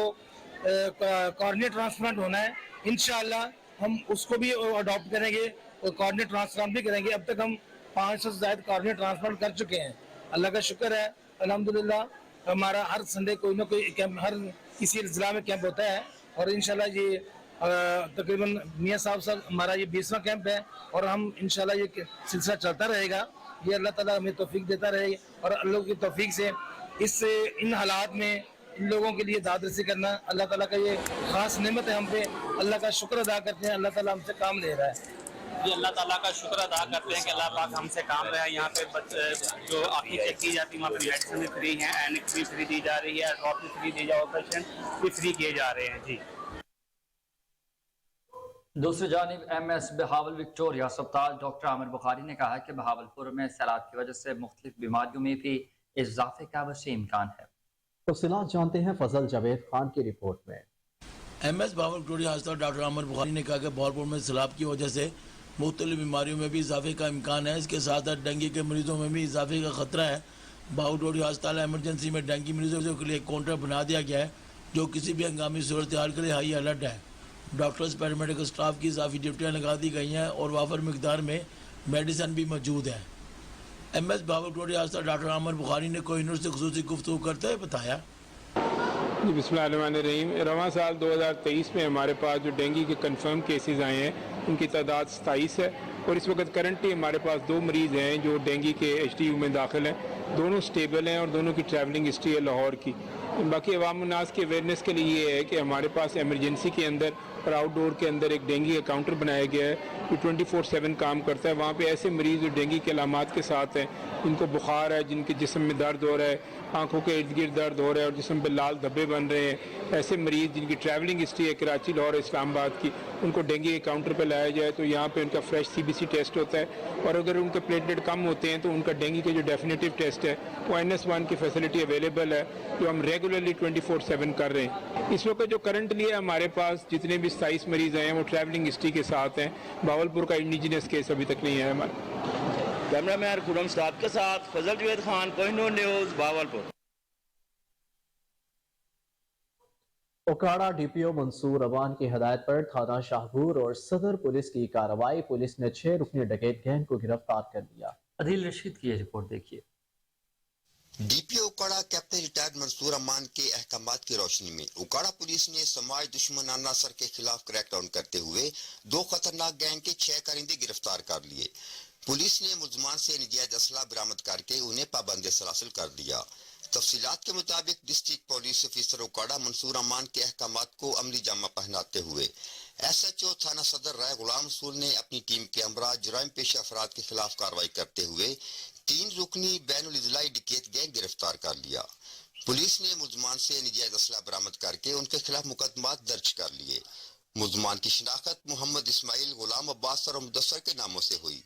[SPEAKER 13] कॉर्निया ट्रांसप्लांट होना है, इंशाल्लाह हम उसको भी अडॉप्ट करेंगे और कॉर्निया ट्रांसप्लांट भी करेंगे। अब तक हम 500 से ज़्यादा कॉर्निया ट्रांसप्लांट कर चुके हैं। अल्लाह का शुक्र है, अल्हम्दुलिल्लाह। हमारा हर संडे कोई ना कोई कैंप, हर किसी ज़िला में कैंप होता है और इंशाल्लाह ये तकरीबन मियाँ साहब हमारा ये 20वां कैंप है और हम इंशाल्लाह ये सिलसिला चलता रहेगा। ये अल्लाह ताला हमें तौफीक देता रहे और अल्लाह की तौफीक से इन हालात में इन लोगों के लिए दाद रसी करना अल्लाह ताला का ये खास नेमत है हम पे। अल्लाह का शुक्र अदा करते हैं, अल्लाह ताला हमसे काम ले रहा है।
[SPEAKER 5] जी, अल्लाह ताला का शुक्र अदा करते हैं कि अल्लाह पाक हमसे काम रहा है। यहाँ पे जो आँखें चेक की जाती है वहाँ पे मेडिसिन भी फ्री है, NK भी फ्री दी जा रही है, ड्रॉप भी फ्री दी जा, ऑपरेशन भी फ्री किए जा रहे हैं। जी,
[SPEAKER 2] दूसरी जानिब MS बहावल विक्टोरिया अस्पताल डॉक्टर आमिर बुखारी ने कहा कि बहावलपुर में सैलाब की वजह से मुख्तलिफ बीमारियों में भी इजाफे का वसी इम्कान है। तफसीलात जानते हैं फजल जावेद खान की रिपोर्ट में।
[SPEAKER 14] MS बहावल विक्टोरिया अस्पताल डॉक्टर आमिर बुखारी ने कहा कि बहावलपुर में सैलाब की वजह से मुख्तलिफ बीमारियों में भी इजाफे का इम्कान है। इसके साथ साथ डेंगू के मरीजों में भी इजाफे का खतरा है। बहावल विक्टोरिया अस्पताल एमरजेंसी में डेंगू मरीजों के लिए एक काउंटर बना दिया गया है जो किसी भी हंगामी सूरत हाल के लिए हाई अलर्ट है। डॉक्टर्स पैरामेडिकल स्टाफ की इजाफी ड्यूटियाँ लगा दी गई हैं और वाफर मकदार में मेडिसन भी मौजूद है। MS बहावल विक्टोरिया अस्पताल डॉक्टर आमिर बुखारी ने कोहिनूर से खुसूसी गुफ्तगू करते हुए बताया।
[SPEAKER 15] बिस्मिल्लाहिर्रहमानिर्रहीम। रवां साल 2023 में हमारे पास जो डेंगू के कंफर्म केसेस आए हैं उनकी तादाद 27 है और इस वक्त करंटली हमारे पास 2 मरीज़ हैं जो डेंगू के HDU में दाखिल हैं। दोनों स्टेबल हैं और दोनों की ट्रैवलिंग हिस्ट्री है लाहौर की। बाकी अवाम उन्नास के अवेयरनेस के लिए ये है कि हमारे पास एमरजेंसी के अंदर और आउटडोर के अंदर एक डेंगू का काउंटर बनाया गया है जो 24/7 काम करता है। वहाँ पे ऐसे मरीज़ जो डेंगू के अलामात के साथ हैं, जिनको बुखार है, जिनके जिस्म में दर्द हो रहा है, आंखों के इर्द गिर्द दर्द हो रहा है और जिस्म पे लाल धब्बे बन रहे हैं, ऐसे मरीज़ जिनकी ट्रैवलिंग हिस्ट्री है कराची, लाहौर, इस्लामाबाद की, उनको डेंगू के काउंटर पर लाया जाए तो यहाँ पर उनका फ्रेश CBC टेस्ट होता है और अगर उनके प्लेटलेट कम होते हैं तो उनका डेंगू के जो डेफिनेटिव टेस्ट है वो NS1 की फैसिलिटी अवेलेबल है जो हम रेगुलरली 24/7 कर रहे हैं। इस वक्त जो करंटली है हमारे पास जितने भी 27 मरीज़ हैं वो ट्रैवलिंग हिस्ट्री के साथ हैं। भावलपुर का इंडिजिनस केस अभी तक नहीं है हमारा।
[SPEAKER 16] कैमरा मैन खुरम साहब के साथ फजल जावेद खान, कोहिनूर न्यूज़, भावलपुर।
[SPEAKER 1] ओकाड़ा डीपीओ मंसूर अवान की हदायत पर थाना शाहपुर और सदर पुलिस की कार्रवाई। पुलिस ने 6 रुकनी डकैत गैंग को गिरफ्तार कर लिया।
[SPEAKER 2] अदील रशीद की ये रिपोर्ट देखिए।
[SPEAKER 16] DPO Okara captain retired Mansoor Aman के अहकामात की रोशनी में उकाड़ा पुलिस ने समाज दुश्मन अन्नासर के खिलाफ क्रैकडाउन करते हुए 2 खतरनाक गैंग के 6 कारिंदे गिरफ्तार कर लिए। पुलिस ने मुलजमान से नजायज असला बरामद करके उन्हें पाबंद सलासिल कर दिया। तफसीलात के मुताबिक district police officer Okara Mansoor Aman के अहकामात को अमली जामा पहनाते हुए SHO थाना सदर राय गुलाम रसूल ने अपनी टीम के हमरा जुराइम पेशा अफराद के खिलाफ कार्रवाई करते हुए 3 रुकनी बैनुल इजलाई डकैत गैंग गिरफ्तार कर लिया। पुलिस ने मुलजमान से नजायज असला बरामद करके उनके खिलाफ मुकदमात दर्ज कर लिए। मुलजमान की शिनाख्त मोहम्मद इस्माइल, गुलाम अब्बास और मुदस्सर के नामों से हुई।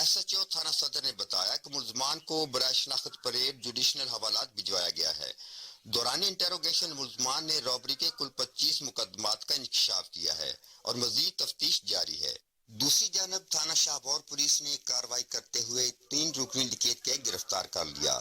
[SPEAKER 16] SHO थाना सदर ने बताया कि मुलजमान को बराए शिनाख्त परेड जुडिशनल हवालात भिजवाया गया है। दौरान इंटेरोगेशन मुलजमान ने रॉबरी के कुल 25 मुकदमात का इंकशाफ किया है और मजीद तफ्तीश जारी है। दूसरी जानब थाना शाहपुर पुलिस ने कार्रवाई करते हुए 3 रुकनी डकैत के गिरफ्तार कर लिया।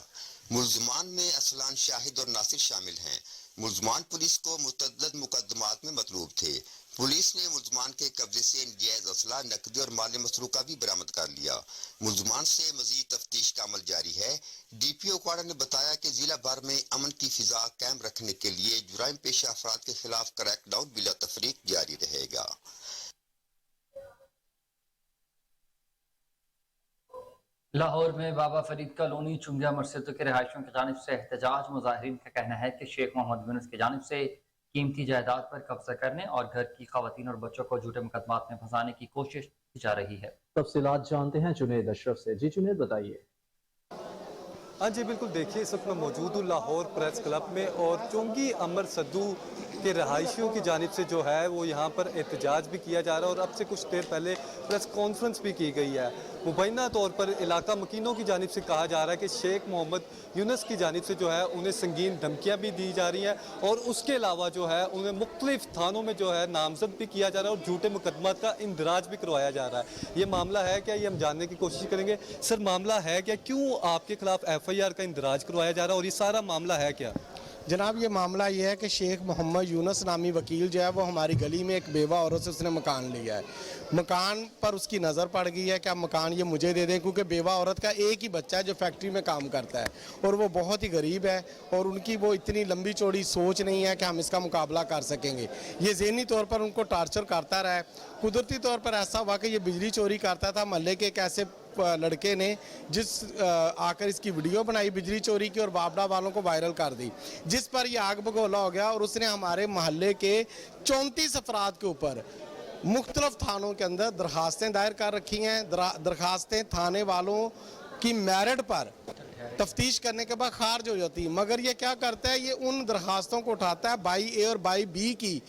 [SPEAKER 16] मुलजमान में असलान शाहिद और नासिर शामिल हैं। मुलजमान पुलिस को मुतअद्दिद मुकदमात में मतलूब थे। पुलिस ने मुलजमान के कब्जे से नजायज असला, नकदी और माली मसरूका भी बरामद कर लिया। मुलजमान से मजीद तफ्तीश का अमल जारी है। डीपीओ उकाड़ा ने बताया कि जिला भर में अमन की फिजा कायम रखने के लिए जुराइम पेशा अफराद के खिलाफ क्रैकडाउन बिला तफरीक जारी रहेगा।
[SPEAKER 2] लाहौर में बाबा फरीद कॉलोनी चुंगिया मस्जिद के रहायशियों की जानिब से एहतजाज। मुजाहिरीन का कहना है कि शेख मोहम्मद यूनुस की जानिब से कीमती जायदाद पर कब्जा करने और घर की खवातीन और बच्चों को झूठे मुकदमात में फंसाने की कोशिश की जा रही है।
[SPEAKER 1] तफसीलात जानते हैं जुनेद अशरफ से। जी जुनेद, बताइए।
[SPEAKER 17] हाँ जी बिल्कुल, देखिए इस वक्त मैं मौजूद हूँ लाहौर प्रेस क्लब में और चुंगी अमर सद्दू के रहायशियों की जानिब से जो है वो यहाँ पर एहतजाज भी किया जा रहा है और अब से कुछ देर पहले प्रेस कॉन्फ्रेंस भी की गई है। मुबैना तौर पर इलाका मकीनों की जानिब से कहा जा रहा है कि शेख मोहम्मद यूनुस की जानिब से जो है उन्हें संगीन धमकियाँ भी दी जा रही हैं और उसके अलावा जो है उन्हें मुख्तलिफ थानों में जो है नामजद भी किया जा रहा है और झूठे मुकदमात का इंदराज भी करवाया जा रहा है। ये मामला है क्या, ये हम जानने की कोशिश करेंगे। सर, मामला है क्या, क्यों आपके खिलाफ FIR का इंदराज करवाया जा रहा है और ये सारा मामला है क्या?
[SPEAKER 18] जनाब, ये मामला ये है कि शेख मोहम्मद यूनुस नामी वकील जो है वो हमारी गली में एक बेवा औरत से उसने मकान लिया है। मकान पर उसकी नज़र पड़ गई है कि आप मकान ये मुझे दे दें, क्योंकि बेवा औरत का एक ही बच्चा है जो फैक्ट्री में काम करता है और वो बहुत ही गरीब है और उनकी वो इतनी लंबी चौड़ी सोच नहीं है कि हम इसका मुकाबला कर सकेंगे। ये ज़हनी तौर पर उनको टार्चर करता रहा है। कुदरती तौर पर ऐसा हुआ कि ये बिजली चोरी करता था। महल्ले के एक ऐसे लड़के ने आकर इसकी वीडियो बनाई बिजली चोरी की और बाबड़ा वालों को वायरल कर दी, जिस पर ये आग बगोला हो गया और उसने हमारे महल्ले के 34 अफराद के ऊपर मुख्तलिफ थानों के अंदर दरखास्तें दायर कर रखी हैं। दरखास्तें थाने वालों की मेरिट पर तफ्तीश करने के बाद खारिज हो जाती है, मगर ये क्या करता है, ये उन दरखास्तों को उठाता है बाई A और बाई B की,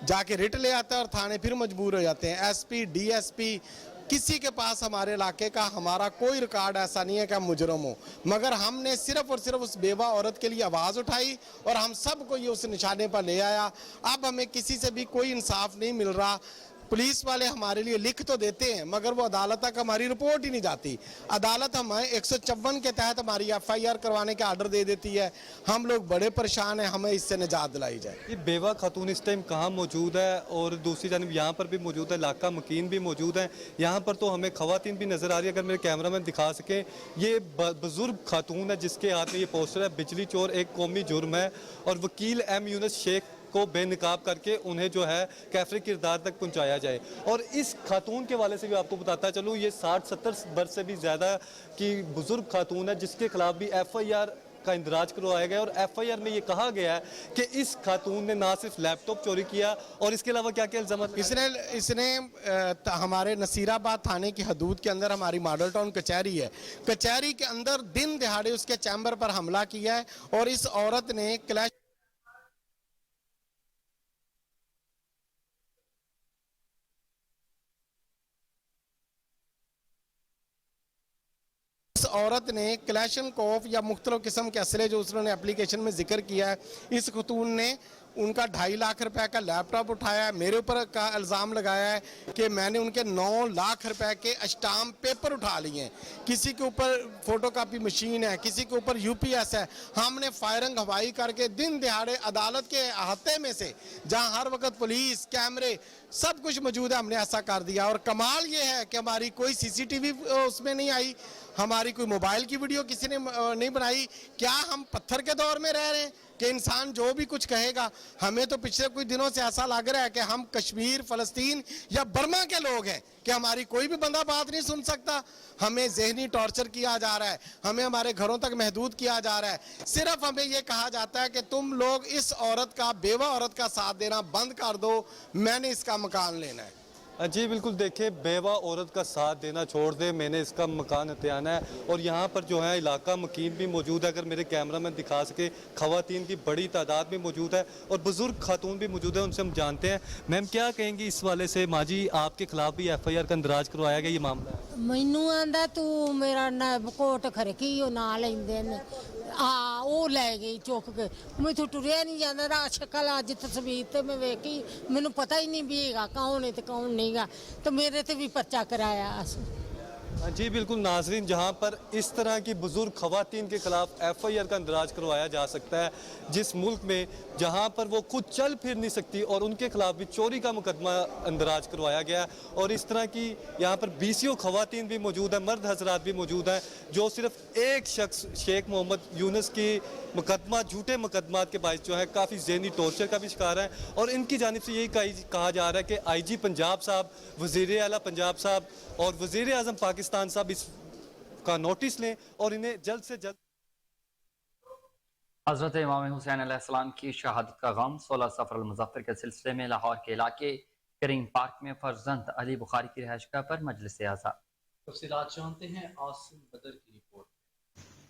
[SPEAKER 18] जाके रिट ले आता है और थाने फिर मजबूर हो जाते हैं। SP DSP किसी के पास हमारे इलाके का हमारा कोई रिकॉर्ड ऐसा नहीं है कि हम मुजरम हो, मगर हमने सिर्फ और सिर्फ उस बेवा औरत के लिए आवाज़ उठाई और हम सबको ये उस निशाने पर ले आया। अब हमें किसी से भी कोई इंसाफ नहीं मिल रहा। पुलिस वाले हमारे लिए लिख तो देते हैं मगर वो अदालत तक हमारी रिपोर्ट ही नहीं जाती। अदालत हमें 154 के तहत हमारी FIR करवाने का आर्डर दे देती है। हम लोग बड़े परेशान हैं, हमें इससे निजात दिलाई जाए।
[SPEAKER 17] ये बेवा खातून इस टाइम कहाँ मौजूद है और दूसरी जानब यहाँ पर भी मौजूद है, इलाका मकीन भी मौजूद है। यहाँ पर तो हमें खवातीन भी नज़र आ रही है। अगर मेरे कैमरा मैन दिखा सके, ये बुजुर्ग खातून है जिसके हाथ में ये पोस्टर है, बिजली चोर एक कौमी जुर्म है, और वकील M यूनुस शेख को बेनकाब करके उन्हें जो है कैफरे किरदार तक पहुंचाया जाए। और इस खातून के वाले से भी आपको बताता चलूँ, ये 60-70 वर्ष से भी ज़्यादा की बुजुर्ग खातून है जिसके खिलाफ भी FIR का इंदराज करवाया गया और FIR में ये कहा गया है कि इस खातून ने ना सिर्फ लैपटॉप चोरी किया और इसके अलावा क्या क्या इल्जाम
[SPEAKER 18] इसने हमारे नसीराबाद थाने की हदूद के अंदर हमारी मॉडल टाउन कचहरी है, कचहरी के अंदर दिन दिहाड़े उसके चैम्बर पर हमला किया है और इस औरत ने क्लैश औरत ने क्लैशनकोफ या मुख्तलिफ किस्म के असले जो उसने एप्लीकेशन में जिक्र किया है, इस खतून ने उनका 2.5 लाख रुपए का लैपटॉप उठाया है, मेरे ऊपर का इल्ज़ाम लगाया है कि मैंने उनके 9 लाख रुपए के स्टाम्प पेपर उठा लिए हैं। किसी के ऊपर फोटोकॉपी मशीन है, किसी के ऊपर यूपीएस है। हमने फायरिंग हवाई करके दिन दिहाड़े अदालत के अहाते में से, जहां हर वक्त पुलिस कैमरे सब कुछ मौजूद है, हमने ऐसा कर दिया। और कमाल ये है कि हमारी कोई सीसीटीवी उसमें नहीं आई, हमारी कोई मोबाइल की वीडियो किसी ने नहीं बनाई। क्या हम पत्थर के दौर में रह रहे हैं कि इंसान जो भी कुछ कहेगा? हमें तो पिछले कुछ दिनों से ऐसा लग रहा है कि हम कश्मीर, फलस्तीन या बर्मा के लोग हैं कि हमारी कोई भी बंदा बात नहीं सुन सकता। हमें जहनी टॉर्चर किया जा रहा है, हमें हमारे घरों तक महदूद किया जा रहा है। सिर्फ हमें ये कहा जाता है कि तुम लोग इस औरत का, बेवा औरत का साथ देना बंद कर दो, मैंने इसका मकान लेना है।
[SPEAKER 17] जी बिल्कुल, देखिए बेवा औरत का साथ देना छोड़ दे, मैंने इसका मकान हथियाना है। और यहाँ पर जो है इलाका मुकीम भी मौजूद है, अगर मेरे कैमरा में दिखा सके, खवातीन की बड़ी तादाद में मौजूद है और बुजुर्ग खातून भी मौजूद है, उनसे हम जानते हैं। मैम क्या कहेंगी इस वाले से? माँ जी आपके खिलाफ भी FIR का इंदराज करवाया गया, ये मामला है।
[SPEAKER 19] मैनू आंदा तू मेरा कोट खरकी ना लेंदे ने वो लै गई चुक के, मैथों टुरिया नहीं जाता। रात शक्ल अज तस्वीर ते मैं वेखी, मैनू पता ही नहीं भी है कौन है तो कौन नहीं गा, तो मेरे ते भी पर्चा कराया।
[SPEAKER 17] जी बिल्कुल नाजरीन, जहाँ पर इस तरह की बुजुर्ग खवातीन के खिलाफ FIR का इंदराज करवाया जा सकता है, जिस मुल्क में जहाँ पर वो खुद चल फिर नहीं सकती और उनके खिलाफ भी चोरी का मुकदमा इंदराज करवाया गया। और इस तरह की यहाँ पर BCO खवातीन भी मौजूद है, मर्द हजरात भी मौजूद हैं, जो सिर्फ एक शख्स शेख मोहम्मद यूनुस की मुकदमा, झूठे मुकदमात के बायस जो है काफ़ी ज़हनी टॉर्चर का भी शिकार है। और इनकी जानिब से यही कहा जा रहा है कि IG पंजाब साहब, वज़ीर आला पंजाब साहब और वज़ीर आज़म पाकिस्तान साहब इसका नोटिस लें और इन्हें जल्द से जल्द।
[SPEAKER 2] हज़रत इमाम हुसैन अलैहिस्सलाम की शहादत का गम 16 सफर मुज़फ़्फ़र के सिलसिले में लाहौर के इलाके करीम पार्क में फर्जंद अली बुखारी की रिहाइशगाह पर मजलिस आज़ा।
[SPEAKER 1] तफसीलात जानते हैं आसिम बदर की रिपोर्ट।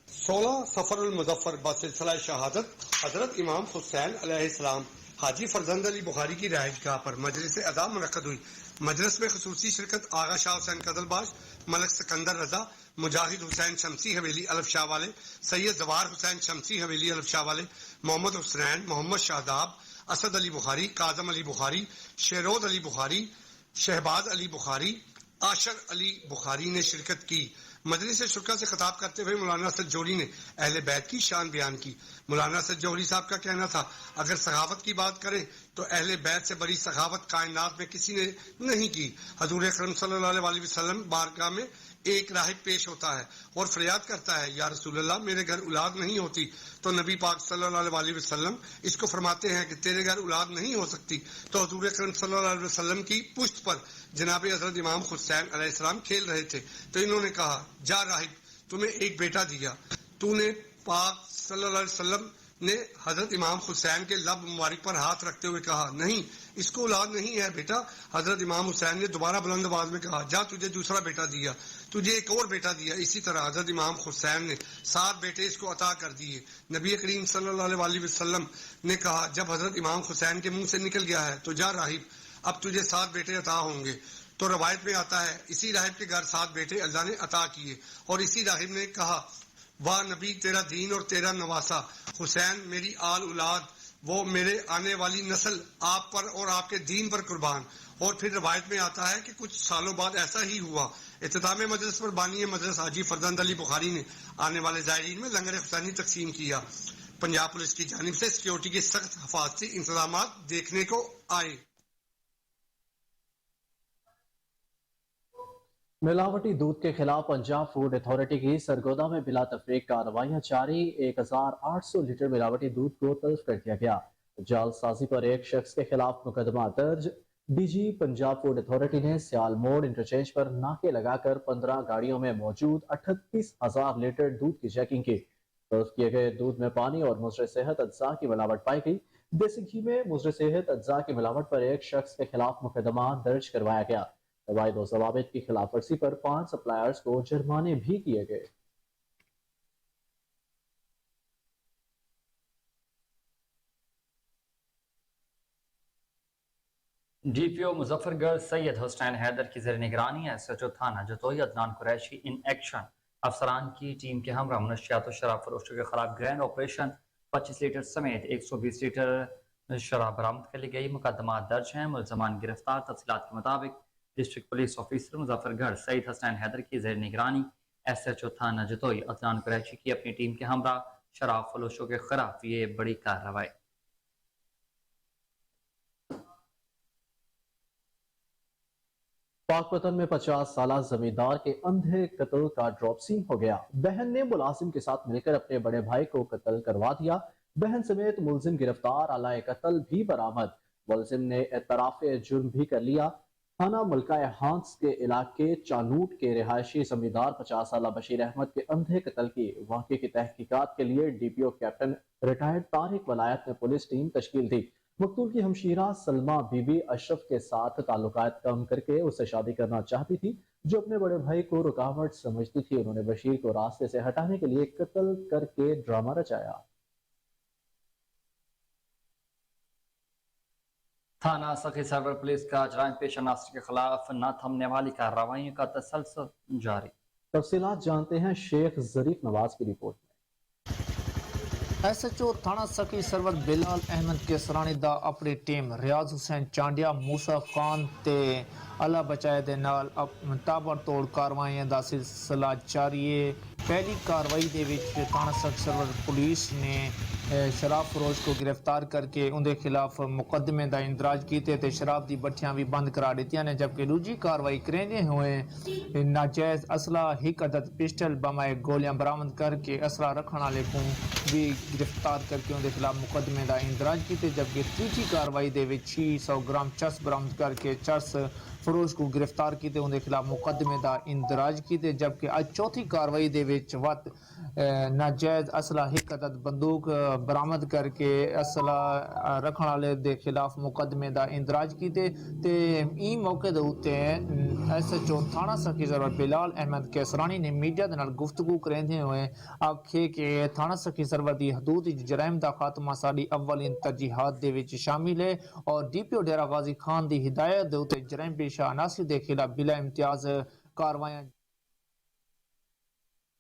[SPEAKER 20] 16 सफर मुज़फ़्फ़र बसिलसिला शहादत हज़रत इमाम हुसैन अलैहिस्सलाम हाजी फर्जंद अली बुखारी की रिहाइशगाह पर मजलिस अज़ा मुनक़्क़द हुई। मजलिस में ख़ुसूसी शिरकत आगा शाह हुसैन कदलबाज, मलक सिकंदर रजा, मुजाहिद हुसैन शमसी हवेली अलफ शाह वाले, सैयद जवार हुसैन शमसी हवेली अलफ शाह वाले, मोहम्मद हुसैन, मोहम्मद शादाब, असद अली बुखारी, काजम अली बुखारी, शेरोद अली बुखारी, शहबाज अली बुखारी, आशर अली बुखारी ने शिरकत की। मजलिस शुरा से खिताब करते हुए मौलाना असद जोहरी ने अहले बैत की शान बयान की। मौलाना असद जोहरी साहब का कहना था, अगर सखावत की बात करें तो अहले बैत से बड़ी सखावत कायनात में किसी ने नहीं की। हजूर अकरम सल्लल्लाहु अलैहि वसल्लम बारगाह में एक राहिब पेश होता है और फरियाद करता है, या रसूलल्लाह मेरे घर औलाद नहीं होती, तो नबी पाक सल्लल्लाहु अलैहि वसल्लम इसको फरमाते हैं कि तेरे घर औलाद नहीं हो सकती। तो हजूर अकरम सल्लल्लाहु अलैहि वसल्लम की पुश्त पर जनाब हजरत इमाम हुसैन अलैहिस्सलाम खेल रहे थे, तो इन्होंने कहा, जा राहिब तुम्हें एक बेटा दिया, तूने पाक सल्लल्लाहु अलैहि वसल्लम ने हजरत इमाम हुसैन के लब मुबारक पर हाथ रखते हुए कहा, नहीं इसको औलाद नहीं है बेटा। हजरत इमाम हुसैन ने दोबारा बुलंद आवाज में कहा, जा तुझे दूसरा बेटा दिया, तुझे एक और बेटा दिया। इसी तरह हजरत इमाम हुसैन ने 7 बेटे इसको अता कर दिए। नबी करीम सल्लल्लाहु अलैहि वसल्लम ने कहा, जब हजरत इमाम हुसैन के मुंह से निकल गया है तो जा राहिब अब तुझे 7 बेटे अता होंगे। तो रवायत में आता है, इसी राहिब के घर 7 बेटे अल्लाह ने अता किए और इसी राहिब ने कहा, वाह नबी तेरा दीन और तेरा नवासा, हुसैन मेरी आल औलाद, वो मेरे आने वाली नस्ल आप पर और आपके दीन पर कुर्बान। और फिर रवायत में आता है कि कुछ सालों बाद ऐसा ही हुआ। इख्तिताम मजलिस पर बानी मजलिस हाजी फर्जंद अली बुखारी ने आने वाले ज़ायरीन में लंगर हुसैनी तकसीम किया। पंजाब पुलिस की जानिब से सिक्योरिटी के सख्त हिफाजती इंतजाम देखने को आए।
[SPEAKER 1] मिलावटी दूध के खिलाफ पंजाब फूड अथॉरिटी की सरगोदा में बिला तफरीक कार्रवाइयां जारी। 1800 लीटर मिलावटी दूध को तल्फ कर दिया गया। जालसाजी पर एक शख्स के खिलाफ मुकदमा दर्ज। DG पंजाब फूड अथॉरिटी ने सियाल मोड़ इंटरचेंज पर नाके लगाकर 15 गाड़ियों में मौजूद 38,000 लीटर दूध की चेकिंग की। तल्फ किए गए दूध में पानी और मुज़र सेहत अज्जा की मिलावट पाई गई। देसी घी में मुज़र सेहत अज्जा की मिलावट पर एक शख्स के खिलाफ मुकदमा दर्ज करवाया गया। कवायद और ज़वाबित की खिलाफ वर्जी पर 5 सप्लायर्स को जुर्माने भी किए गए।
[SPEAKER 2] DPO मुजफ्फरगढ़ सैयद हुसैन हैदर की ज़ेर निगरानी SHO थाना जतोई अदनान कुरैशी इन एक्शन अफसरान की टीम के हमरा मनशियात और शराब फरोशों के खिलाफ ग्रैंड ऑपरेशन 25 लीटर समेत 120 लीटर शराब बरामद कर ली गई। मुकदमा दर्ज है, मुलजमान गिरफ्तार। तफसीलात के मुताबिक district police officer Muzaffargarh Saeed Hasnain Haider की जेर निगरानी SHO थाना जतोई अदनान कुरैशी की अपनी टीम के हमरा शराब फरोशों के खिलाफ ये बड़ी कार्रवाई।
[SPEAKER 1] पाकपतन में 50 साला जमींदार के अंधे कत्ल का ड्रॉप सीन हो गया। बहन ने मुलाजिम के साथ मिलकर अपने बड़े भाई को कत्ल करवा दिया। बहन समेत मुलजिम गिरफ्तार, आलाए कत्ल भी बरामद। मुलजिम ने एतराफ़े जुर्म भी कर लिया। थाना मुल्काए हांस के इलाके चानूट के रिहायशी जमींदार 50 साला बशीर अहमद के अंधे कत्ल की वाक़े की तहकीकात के लिए DPO captain retired Tariq Wilayat ने पुलिस टीम तश्कील दी। मकतूल की हमशीरा सलमा बीबी अशरफ के साथ ताल्लुकात कम करके उससे शादी करना चाहती थी, जो अपने बड़े भाई को रुकावट समझती थी। उन्होंने बशीर को रास्ते से हटाने के लिए कत्ल करके ड्रामा रचाया।
[SPEAKER 2] थाना सखी सरवर पुलिस का जराइम पेशा नासिर के खिलाफ न थमने वाली कार्रवाइयों का तसलसल जारी।
[SPEAKER 1] तफसीलात जानते हैं शेख जरीफ नवाज की रिपोर्ट में।
[SPEAKER 21] SHO थाना सखी सरवर बिलाल अहमद के सरानी दा अपनी टीम रियाज हुसैन चांडिया मूसा खान ते अला बचाए दे नाल ताबड़तोड़ कार्रवाइयां दा सिलसिला जारी है। पहली कार्रवाई दे विच थाना सखी सरवर पुलिस ने शराब फरोश को गिरफ्तार करके उनके खिलाफ मुकदमे का इंदराज किए ते शराब की भट्टियां भी बंद करा दित्तियां ने। जबकि दूजी कार्रवाई करेंदे हुए नाजायज असला एक अदद पिस्टल बमाए गोलियां बरामद करके असला रखने वाले को भी गिरफ्तार करके उनके खिलाफ मुकदमे का इंदराज किए। जबकि तीसरी कार्रवाई दे विच 600 ग्राम चरस बरामद करके चरस फरोश को गिरफ्तार किए, उनके खिलाफ मुकदमे का इंदराज किए। जबकि आज चौथी कार्रवाई दे विच वत नाजायज असला एक अदद बंदूक बरामद करके असला रखने वाले दे खिलाफ मुकदमे का इंदराज किए। ते ई मौके दे उत्ते SHO थाना सखी सरवर बिलाल अहमद कैसरानी ने मीडिया दे नाल गुफ्तगू करेंदे हुए आखे कि थाना सखी सरवर दी हदूद जराइम दा खात्मा साडी अव्वलिन तरजीहात दे विच शामिल है और DPO डेरा गाजी खान दी हिदायत दे उत्ते जराइम पेशा अनासिर दे खिलाफ बिला इम्तियाज कार्रवाइयां।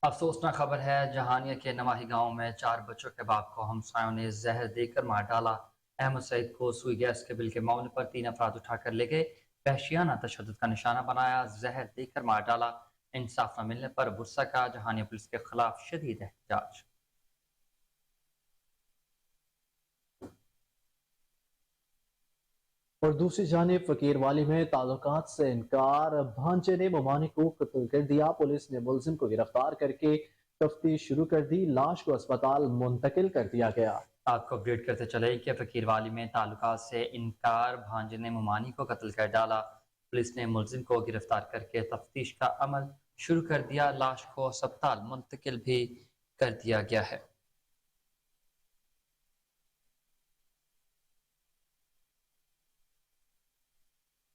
[SPEAKER 2] अफसोसनाक खबर है, जहानिया के नवाही गांव में 4 बच्चों के बाप को हमसायों ने जहर देकर मार डाला। अहमद सईद को सुई गैस के बिल के मामले पर 3 अफराद उठाकर ले गए, वहशियाना तशद्दुद का निशाना बनाया, जहर देकर मार डाला। इंसाफ न मिलने पर गुस्सा का जहानिया पुलिस के खिलाफ शदीद एहतजाज।
[SPEAKER 1] और दूसरी जानिब फकीरवाली में ताल्लुकात से इनकार, भांजे ने ममानी को कत्ल कर दिया। पुलिस ने मुलजिम को गिरफ्तार करके तफ्तीश शुरू कर दी। लाश को अस्पताल मुंतकिल कर दिया गया।
[SPEAKER 2] आपको अपडेट करते चले कि फकीरवाली में ताल्लुकात से इनकार, भांजे ने ममानी को कत्ल कर डाला। पुलिस ने मुलजिम को गिरफ्तार करके तफ्तीश का अमल शुरू कर दिया। लाश को अस्पताल मुंतकिल भी कर दिया गया है।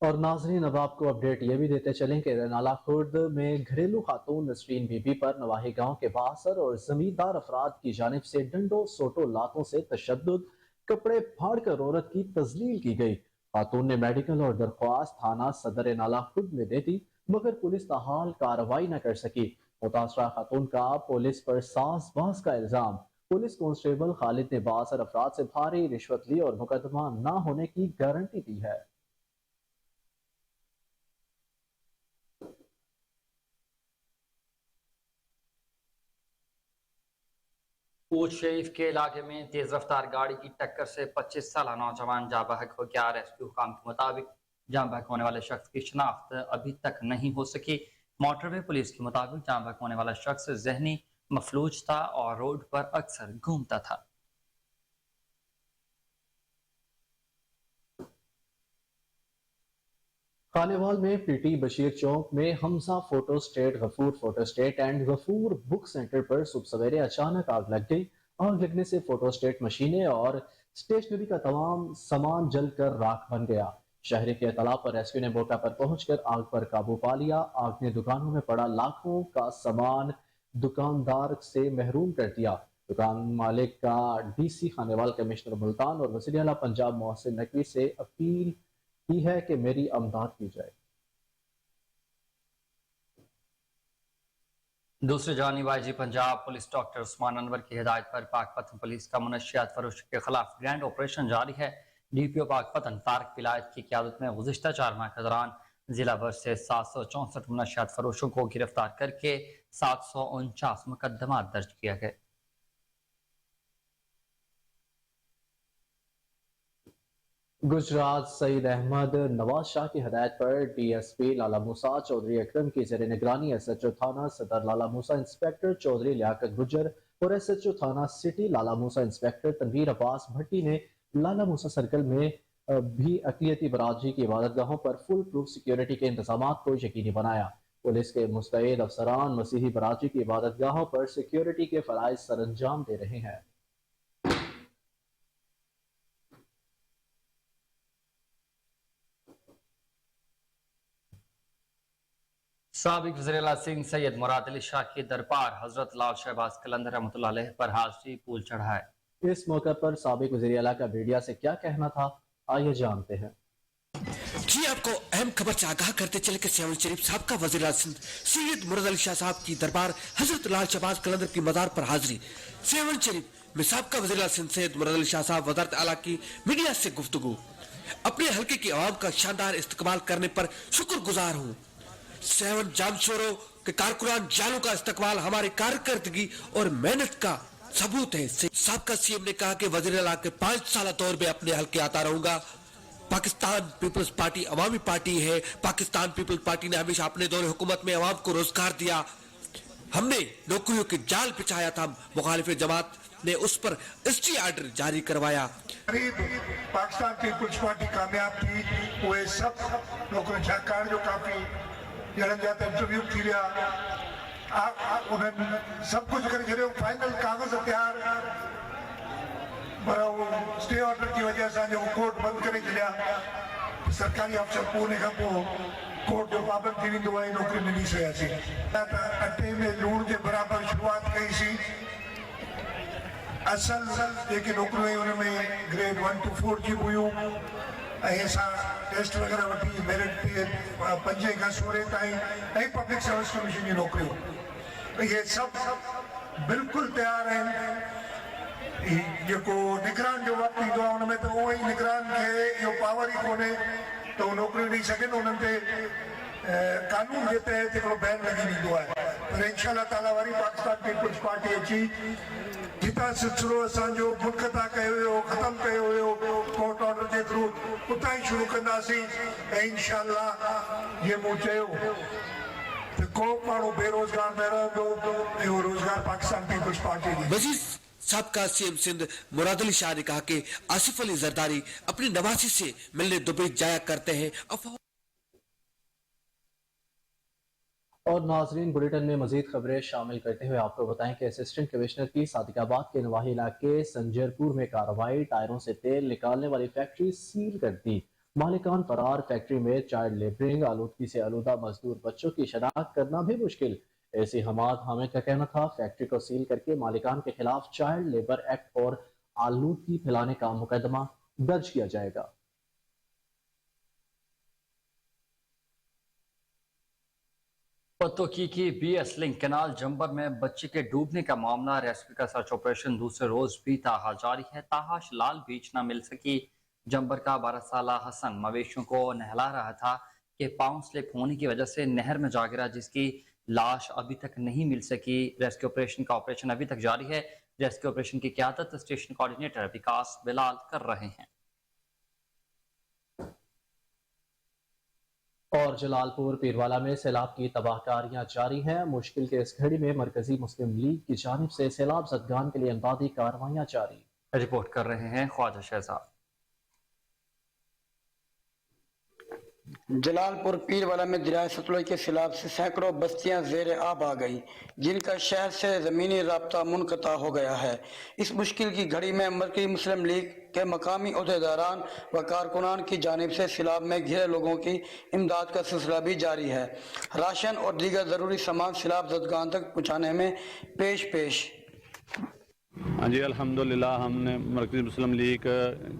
[SPEAKER 1] और नाजरीन, अब आपको अपडेट ये भी देते चलें कि रनाला खुर्द में घरेलू खातून नसरीन बीबी पर नवाही गांव के बासर और जमींदार अफराद की जानिब से डंडों सोटो लातों से तशद्दुद, कपड़े फाड़ कर औरत की तजलील की गई। खातून ने मेडिकल और दरख्वास्त थाना सदर नाला खुर्द में दे दी, मगर पुलिस ताहाल कार्रवाई न कर सकी। मुतासरा खातून का पुलिस पर साज़बाज़ का इल्जाम। पुलिस कांस्टेबल खालिद ने बासर अफराद से भारी रिश्वत ली और मुकदमा न होने की गारंटी दी है।
[SPEAKER 2] कोट शरीफ के इलाके में तेज रफ्तार गाड़ी की टक्कर से 25 साला नौजवान जाँ बहक हो गया। रेस्क्यू हुकाम के मुताबिक जाँ बहक होने वाले शख्स की शिनाख्त अभी तक नहीं हो सकी। मोटरवे पुलिस के मुताबिक जाँ बहक होने वाला शख्स जहनी मफलूज था और रोड पर अक्सर घूमता था।
[SPEAKER 1] खानेवाल में पीटी बशीर चौक में Hamza photo state, Ghafoor photo state and Ghafoor book centre पर सुबह सवेरे अचानक आग लग गई। आग लगने से फोटो स्टेट मशीनें और स्टेशनरी का तमाम सामान जलकर राख बन गया। शहरी के इतला पर रेस्क्यू ने मौका पर पहुंचकर आग पर काबू पा लिया। आग ने दुकानों में पड़ा लाखों का सामान दुकानदार से महरूम कर दिया। दुकान मालिक का DC खानेवाल, कमिश्नर मुल्तान और वज़ीर आला पंजाब मोहसिन नकवी से अपील की है कि मेरी अमदाद की जाए।
[SPEAKER 2] दूसरी जानिब IG Punjab police doctor Usman Anwar की हिदायत पर पाकपतन पुलिस का मुनशियात फरोश के खिलाफ ग्रैंड ऑपरेशन जारी है। डीपीओ पाकपतन तारक विलायत की क़यादत में गुज़िश्ता 4 माह के दौरान जिला भर से 764 मुनशियात फरोशों को गिरफ्तार करके 749 मुकदमा दर्ज किया गया।
[SPEAKER 1] गुजरात सईद अहमद नवाज शाह की हदायत पर डीएसपी लाला मूसा चौधरी अकरम की ज़ेर निगरानी एसएचओ थाना सदर लाला मूसा इंस्पेक्टर चौधरी लियाकत गुजर और एसएचओ थाना सिटी लाला मूसा इंस्पेक्टर तनवीर अब्बास भट्टी ने लाला मूसा सर्कल में भी अक़लियती बरादरी की इबादतगाहों पर फुल प्रूफ सिक्योरिटी के इंतजाम को यकीनी बनाया। पुलिस के मुस्तैद अफसरान मसीही बरादरी की इबादतगाहों पर सिक्योरिटी के फ़राइज़ सरअंजाम दे रहे हैं।
[SPEAKER 2] साबिक वज़ीर-ए-आला सिंध सैयद मुराद अली शाह की दरबार हजरत लाल शहबाज कलंदर रहमतुल्लाह अलैह पर हाजिरी पूल चढ़ाए।
[SPEAKER 1] इस मौके पर साबिक वज़ीर-ए-आला का मीडिया से क्या कहना था, आइए जानते हैं।
[SPEAKER 3] जी आपको अहम खबर से आगाह करते चले कि सेवन शरीफ साहब का वज़ीर सिंध सैयद मुराद अली शाह साहब की दरबार हजरत लाल शहबाज कलंदर की मज़ार पर हाजिरी। सेवन शरीफ में साहब का वज़ीर सिंध सैयद मुराद अली शाह साहब वज़ारत आला की मीडिया से गुफ्तगू। अपने हल्के की आवाम का शानदार इस्तकबाल करने पर शुक्रगुजार हूँ। सेवन जामशोरों के कारकुनान जालों का इस्तकबाल हमारी कारकर्दगी और मेहनत का सबूत है। साबका सीएम ने कहा कि वज़ीर-ए-आला के 5 साल दौर में अपने हल्के आता रहूंगा। पाकिस्तान पीपल्स पार्टी अवामी पार्टी है। पाकिस्तान पीपल्स पार्टी ने हमेशा अपने दौर हुकूमत में अवाम को रोजगार दिया। हमने नौकरियों की जाल बिछाया था, मुखालिफ जमात ने उस पर एसटी ऑर्डर जारी करवाया।
[SPEAKER 22] पाकिस्तान पीपल्स पार्टी कामयाब थी, वो सब नौकरी छाकाण जो काफी जड़न जाते इंटरव्यू थी रहा, उन्हें सब कुछ कर छो, फाइनल कागज तैयार, पर वो स्टे ऑर्डर की वजह से जो कोर्ट बंद करे छॾिया, सरकारी अफसर पूरे का कोर्ट जो पाबंद थी वेंदो आहे, नौकरी मिली सघियासीं। अटे में लूण के बराबर शुरुआत कई सी। असल जेके नौकरियूं उनमें ग्रेड 1 to 4 जी हुयूं, टेस्ट वगैरह वठी मेरिट ते 5 खां 16 ताईं पब्लिक सर्विस कमीशन जी नौकरियूं, ये सब बिल्कुल तैयार आहिनि। जेको निगरान जो वक़्तु ईंदो आहे उनमें त उहो ई निगरान खे इहो पावर ई कोन्हे त उहो नौकरियूं ॾेई सघनि। उन्हनि ते कानून जे तहत हिकिड़ो बैन लॻी वेंदो आहे, पर इंशाअल्लाह ताला वरी पाकिस्तान पीपल्स पार्टी अची जितां सिलसिलो असांजो मुनक़ता कयो हुयो, ख़तम कयो हुयो कोर्ट ऑर्डर जे थ्रू, उतां ई शुरू कंदासीं। ऐं इंशाअल्लाह जीअं मूं चयो त को माण्हू बेरोज़गार न रहंदो, इहो रोज़गार पाकिस्तान पीपल्स पार्टी जी।
[SPEAKER 3] साबका सीएम सिंध मुराद अली शाह ने कहा कि आसिफ अली जरदारी अपनी नवासी से मिलने दुबई जाया करते हैं।
[SPEAKER 1] और नाजरीन, बुलेटिन में मजीद खबरें शामिल करते हुए आपको बताएं कि असिस्टेंट कमिश्नर की सादिकाबाद के नवाही इलाके संजरपुर में कार्रवाई, टायरों से तेल निकालने वाली फैक्ट्री सील कर दी। मालिकान फरार, फैक्ट्री में चाइल्ड लेबरिंग, आलूदगी से आलूदा मजदूर बच्चों की शनाख्त करना भी मुश्किल। ऐसी हमाद हामिद का कहना था फैक्ट्री को सील करके मालिकान के खिलाफ चाइल्ड लेबर एक्ट और आलूदगी फैलाने का मुकदमा दर्ज किया जाएगा।
[SPEAKER 2] पत्तोकी की बीएस लिंक कैनाल जंबर में बच्चे के डूबने का मामला, रेस्क्यू का सर्च ऑपरेशन दूसरे रोज भी ताहा जारी है। ताहाश लाल बीच न मिल सकी। जंबर का 12 साल हसन मवेशियों को नहला रहा था कि पांव स्लिप होने की वजह से नहर में जा गिरा, जिसकी लाश अभी तक नहीं मिल सकी। रेस्क्यू ऑपरेशन अभी तक जारी है। रेस्क्यू ऑपरेशन की क़यादत स्टेशन कोऑर्डिनेटर विकास बिलाल कर रहे हैं।
[SPEAKER 1] और जलालपुर पीरवाला में सैलाब की तबाहकारियां जारी हैं। मुश्किल के इस घड़ी में मरकजी मुस्लिम लीग की जानिब से सैलाब ज़दगान के लिए इमदादी कार्रवाइयां जारी।
[SPEAKER 2] रिपोर्ट कर रहे हैं ख्वाजा शहजाद।
[SPEAKER 23] जलालपुर पीरवाला में दरिया सतलुज के सैलाब से सैकड़ों बस्तियां ज़ेर आब आ गई, जिनका शहर से ज़मीनी राब्ता मुनक़ता हो गया है। इस मुश्किल की घड़ी में मरकज़ी मुस्लिम लीग के मकामी ओहदेदारान व कारकुनान की जानिब से सैलाब में घिरे लोगों की इमदाद का सिलसिला भी जारी है। राशन और दीगर ज़रूरी सामान सैलाब ज़दगान तक पहुँचाने में पेश।
[SPEAKER 24] हाँ जी, अल्हम्दुलिल्लाह हमने मरकज़ी मुस्लिम लीग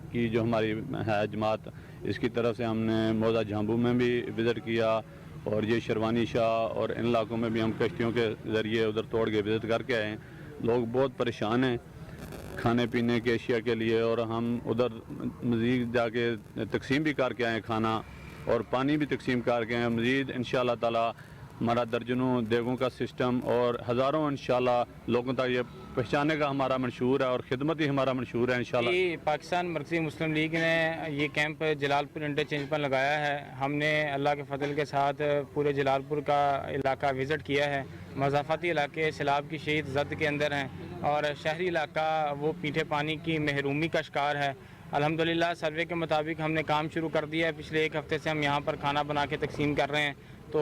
[SPEAKER 24] की जो हमारी है जमात, इसकी तरफ से हमने मौजा झांबू में भी विज़िट किया اور یہ شروانی شاہ اور ان علاقوں میں بھی ہم کشتیوں کے ذریعے ادھر توڑ کے وزٹ کر کے آئے ہیں. لوگ بہت پریشان ہیں کھانے پینے کے اشیاء کے لیے, اور ہم ادھر مزید جا کے تقسیم بھی کر کے آئے کھانا اور پانی بھی تقسیم کر کے آئے. مزید انشاءاللہ تعالی ہمارا درجنوں دیگوں کا سسٹم اور ہزاروں انشاءاللہ لوگوں تک یہ پہنچانے کا ہمارا منشور ہے, اور خدمت ہی ہمارا منشور ہے انشاءاللہ.
[SPEAKER 4] پاکستان مرکزی مسلم لیگ نے یہ کیمپ جلال پور انٹرچینج پر لگایا ہے. ہم نے اللہ کے فضل کے ساتھ پورے جلال پور کا علاقہ وزٹ کیا ہے. مضافاتی علاقے سیلاب کی شدید زد کے اندر ہیں اور شہری علاقہ وہ میٹھے پانی کی محرومی کا شکار ہے. الحمدللہ سروے کے مطابق ہم نے کام شروع کر دیا ہے. پچھلے ایک ہفتے سے ہم یہاں پر کھانا بنا کے تقسیم کر رہے ہیں, تو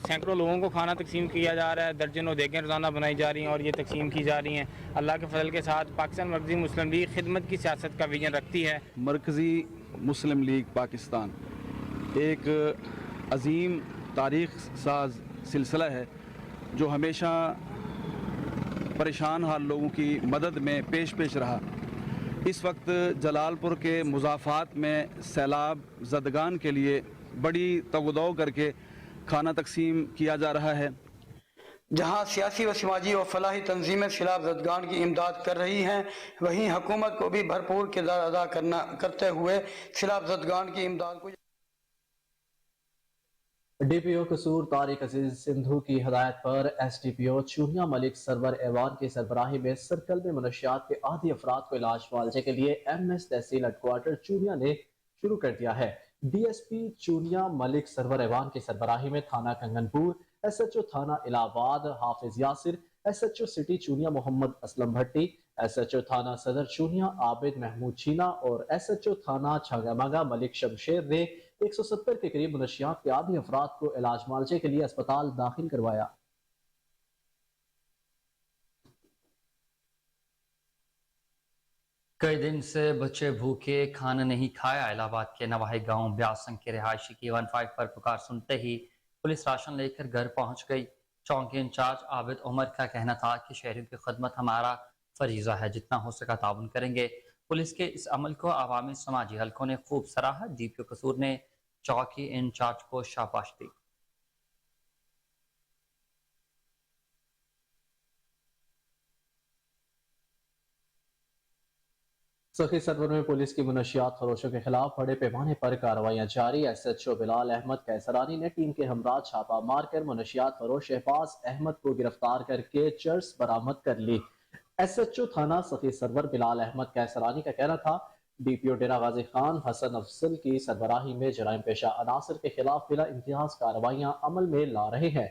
[SPEAKER 4] سینکڑوں لوگوں کو کھانا تقسیم کیا جا رہا ہے. درجنوں دیگیں روزانہ بنائی جا رہی ہیں اور یہ تقسیم کی جا رہی ہیں. اللہ کے فضل کے ساتھ پاکستان مرکزی مسلم لیگ خدمت کی سیاست کا ویژن رکھتی ہے.
[SPEAKER 6] مرکزی مسلم لیگ پاکستان ایک عظیم تاریخ ساز سلسلہ ہے جو ہمیشہ پریشان حال لوگوں کی مدد میں پیش رہا. اس وقت جلال پور کے مضافات میں سیلاب زدگان کے لیے بڑی تگودو کر کے کھانا تقسیم کیا جا رہا ہے.
[SPEAKER 23] جہاں سیاسی و سماجی و فلاحی تنظیمیں سیلاب زدگان کی امداد کر رہی ہیں, وہیں حکومت کو بھی بھرپور کردار ادا کرتے ہوئے سیلاب زدگان کی امداد کو.
[SPEAKER 1] ڈی پی او قصور طارق عزیز سندھو کی ہدایت پر ایس ڈی پی او چونیا ملک سرور ایوان کی سربراہی میں سرکل میں منشیات کے عادی افراد کو علاج معالجے کے لیے ایم ایس تحصیل ہیڈ کوارٹر چونیا نے شروع کر دیا ہے. ڈی ایس پی چونیا ملک سرور ایوان کی سربراہی میں تھانہ کنگن پور, ایس ایچ او تھانہ Allahabad Hafiz Yasir, S H O city Chunian Muhammad Aslam Bhatti, S H O تھانہ صدر چونیا عابد محمود چینا اور ایس ایچ او تھانہ چھنگامگا ملک شمشیر نے 170 کے قریب منشیات کے عادی افراد کو علاج معالجے کے لیے اسپتال داخل کروایا.
[SPEAKER 2] کئی دن سے بچے بھوکے کھانا نہیں کھایا. الہ آباد کے نواحی گاؤں بیاسنگ کے رہائشی کی 15 پر پکار سنتے ہی پولیس راشن لے کر گھر پہنچ گئی. چونکی انچارج عابد عمر کا کہنا تھا کہ شہریوں کی خدمت ہمارا فریضہ ہے, جتنا ہو سکا تعاون کریں گے. پولیس کے اس عمل کو عوامی سماجی حلقوں نے خوب سراہا. ڈی پی او قصور نے چوکی انچارج کو شاباش دی.
[SPEAKER 1] سخی سرور میں پولیس کی منشیات فروشوں کے خلاف بڑے پیمانے پر کارروائیاں جاری. ایس ایچ او بلال احمد کیسرانی نے ٹیم کے ہمراہ چھاپا مار کر منشیات فروش شہباز احمد کو گرفتار کر کے چرس برآمد کر لی. ایس ایچ او تھانہ سخی سرور بلال احمد کیسرانی کا کہنا تھا ڈی پی او ڈیرہ غازی خان حسن افضل کی سربراہی میں جرائم پیشہ عناصر کے خلاف بلا امتیاز کارروائیاں عمل میں لا رہے ہیں.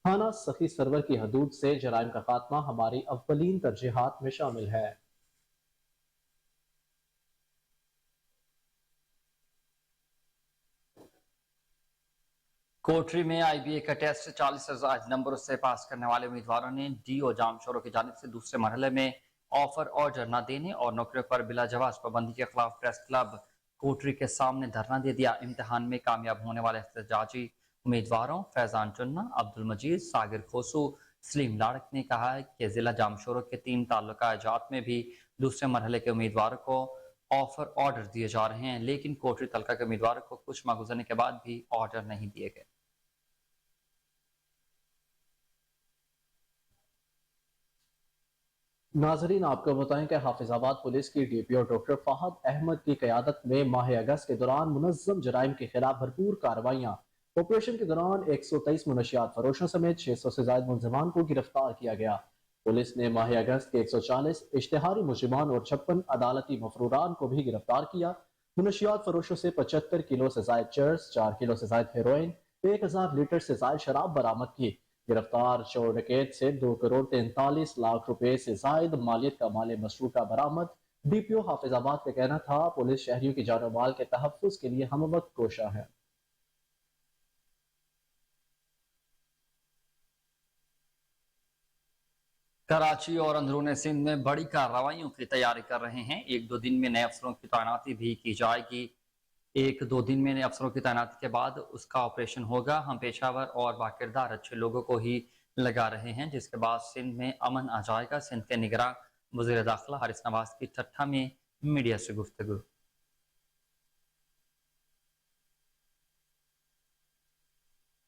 [SPEAKER 1] تھانہ سخی سرور کی حدود سے جرائم کا خاتمہ ہماری اولین ترجیحات میں شامل ہے.
[SPEAKER 2] کوٹری میں آئی بی اے کا ٹیسٹ 40 سے زائد نمبروں سے پاس کرنے والے امیدواروں نے ڈی او جام شوروں کی جانب سے دوسرے مرحلے میں آفر آرڈر نہ دینے اور نوکریوں پر بلا جواز پابندی کے خلاف پریس کلب کوٹری کے سامنے دھرنا دے دیا. امتحان میں کامیاب ہونے والے احتجاجی امیدواروں فیضان چننا, عبد المجید, ساگر کھوسو, سلیم لاڑک نے کہا ہے کہ ضلع جام شوروں کے 3 تعلقہ جات میں بھی دوسرے مرحلے کے امیدواروں کو آفر آرڈر دیے جا رہے ہیں, لیکن کوٹری تعلقہ کے امیدواروں کو کچھ ماہ گزرنے کے بعد بھی آرڈر نہیں دیے گئے.
[SPEAKER 1] ناظرین آپ کو بتائیں کہ حافظ آباد پولیس کی ڈی پی او ڈاکٹر فہد احمد کی قیادت میں ماہ اگست کے دوران منظم جرائم کے خلاف بھرپور کارروائیاں. آپریشن کے دوران 123 منشیات فروشوں سمیت 600 سے زائد ملزمان کو گرفتار کیا گیا. پولیس نے ماہ اگست کے 140 اشتہاری مجرمان اور 56 عدالتی مفروران کو بھی گرفتار کیا. منشیات فروشوں سے 75 کلو سے زائد چرس, 4 کلو سے زائد ہیروئن, 1000 لیٹر سے زائد شراب برآمد کی. گرفتار چور ڈکیت سے 2 کروڑ 43 لاکھ روپے سے زائد مالیت کا مال مسروقہ برآمد. ڈی پی او حافظ آباد کا کہنا تھا پولیس شہریوں کی جان و مال کے تحفظ کے لیے ہم وقت کوشاں ہے.
[SPEAKER 2] کراچی اور اندرون سندھ میں بڑی کارروائیوں کی تیاری کر رہے ہیں. 1-2 دن میں نئے افسروں کی تعیناتی بھی کی جائے گی. 1-2 دن میں نئے افسروں کی تعیناتی کے بعد اس کا آپریشن ہوگا. ہم پیشہ ور اور باکردار اچھے لوگوں کو ہی لگا رہے ہیں, جس کے بعد سندھ میں امن آ جائے گا. سندھ کے نگراں وزیر داخلہ حارث نواز کی ٹھٹھہ میں میڈیا سے گفتگو.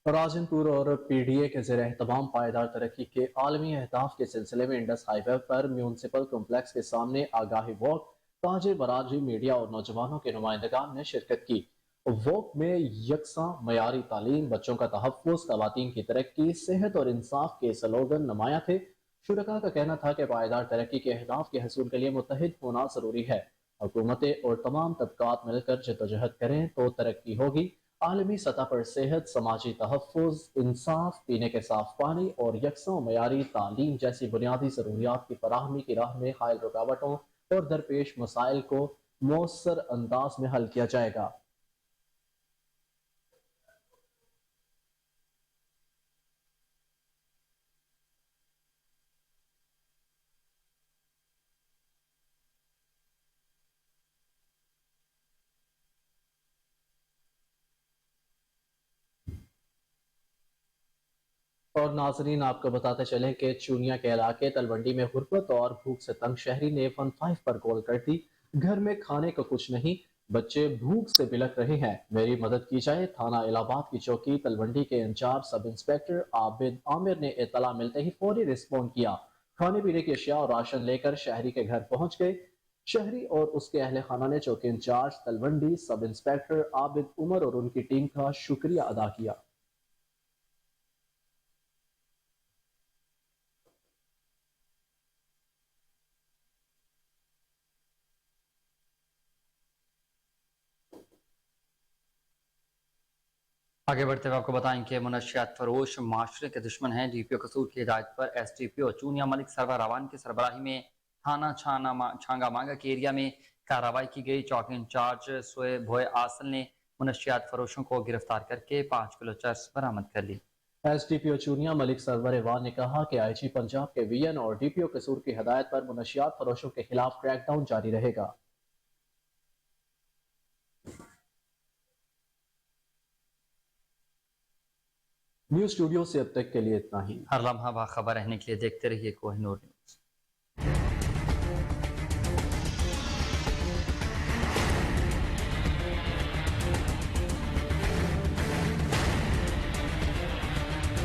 [SPEAKER 1] राजनपुर और पीडीए के ज़ेर एहतमाम पायदार तरक्की के आलमी अहदाफ के सिलसिले में इंडस हाईवे पर म्यूनसिपल कम्प्लेक्स के सामने आगाही वॉक, ताजिर बरादरी, मीडिया और नौजवानों के नुमाइंदगान ने शिरकत की। वॉक में यकसा मयारी तालीम, बच्चों का तहफ़्फ़ुज़, ख़वातीन की तरक्की, सेहत और इंसाफ के स्लोगन नुमाया थे। शुरका का कहना था कि पायदार तरक्की के अहदाफ के हसूल के लिए मुत्तहिद होना ज़रूरी है। हुकूमतें और तमाम तबकात मिलकर जद्दोजहद करें तो तरक्की होगी। आलमी सतह पर सेहत, समाजी तहफ़्फ़ुज़, इंसाफ, पीने के साफ पानी और यकसा मयारी तालीम जैसी बुनियादी ज़रूरियात की फराहमी की राह में हायल रुकावटों और दरपेश मसाइल को मौसर अंदाज में हल किया जाएगा। और नाजरीन, आपको बताते चलें कि चूनिया के इलाके तलवंडी में गुर्बत और भूख से तंग शहरी ने 15 पर कॉल कर दी। घर में खाने को कुछ नहीं, बच्चे भूख से बिलख रहे हैं, मेरी मदद की जाए। थाना इलाहाबाद की चौकी तलवंडी के in charge sub inspector Abid Aamir ने इत्तला मिलते ही फौरी रिस्पॉन्ड किया। खाने पीने की अशिया और राशन लेकर शहरी के घर पहुंच गए। शहरी और उसके अहले खाना ने चौकी in charge Talwandi sub inspector Abid Umar और उनकी टीम का शुक्रिया अदा किया।
[SPEAKER 2] आगे बढ़ते हुए आपको बताएं कि मुनशियात फरोश माशरे के दुश्मन हैं। डीपीओ कसूर की हिदायत पर एसडीपीओ चूनिया मलिक सरवर रवान की सरबराही में थाना छांगा मांगा के एरिया में कार्रवाई की गई। चौकी इंचार्ज सोए भोए आसल ने मुनशियात फरोशों को गिरफ्तार करके 5 किलो चर्स बरामद कर ली।
[SPEAKER 1] एसडीपीओ चूनिया मलिक सरवर रवान ने कहा कि आईजी पंजाब के वीएन और डीपीओ कसूर की हिदायत पर मुनशियात फरोशों के खिलाफ क्रैकडाउन जारी रहेगा। न्यूज़ स्टूडियो से अब तक के लिए इतना ही।
[SPEAKER 2] हर लम्हा बाखबर रहने के लिए देखते रहिए कोहिनूर न्यूज़।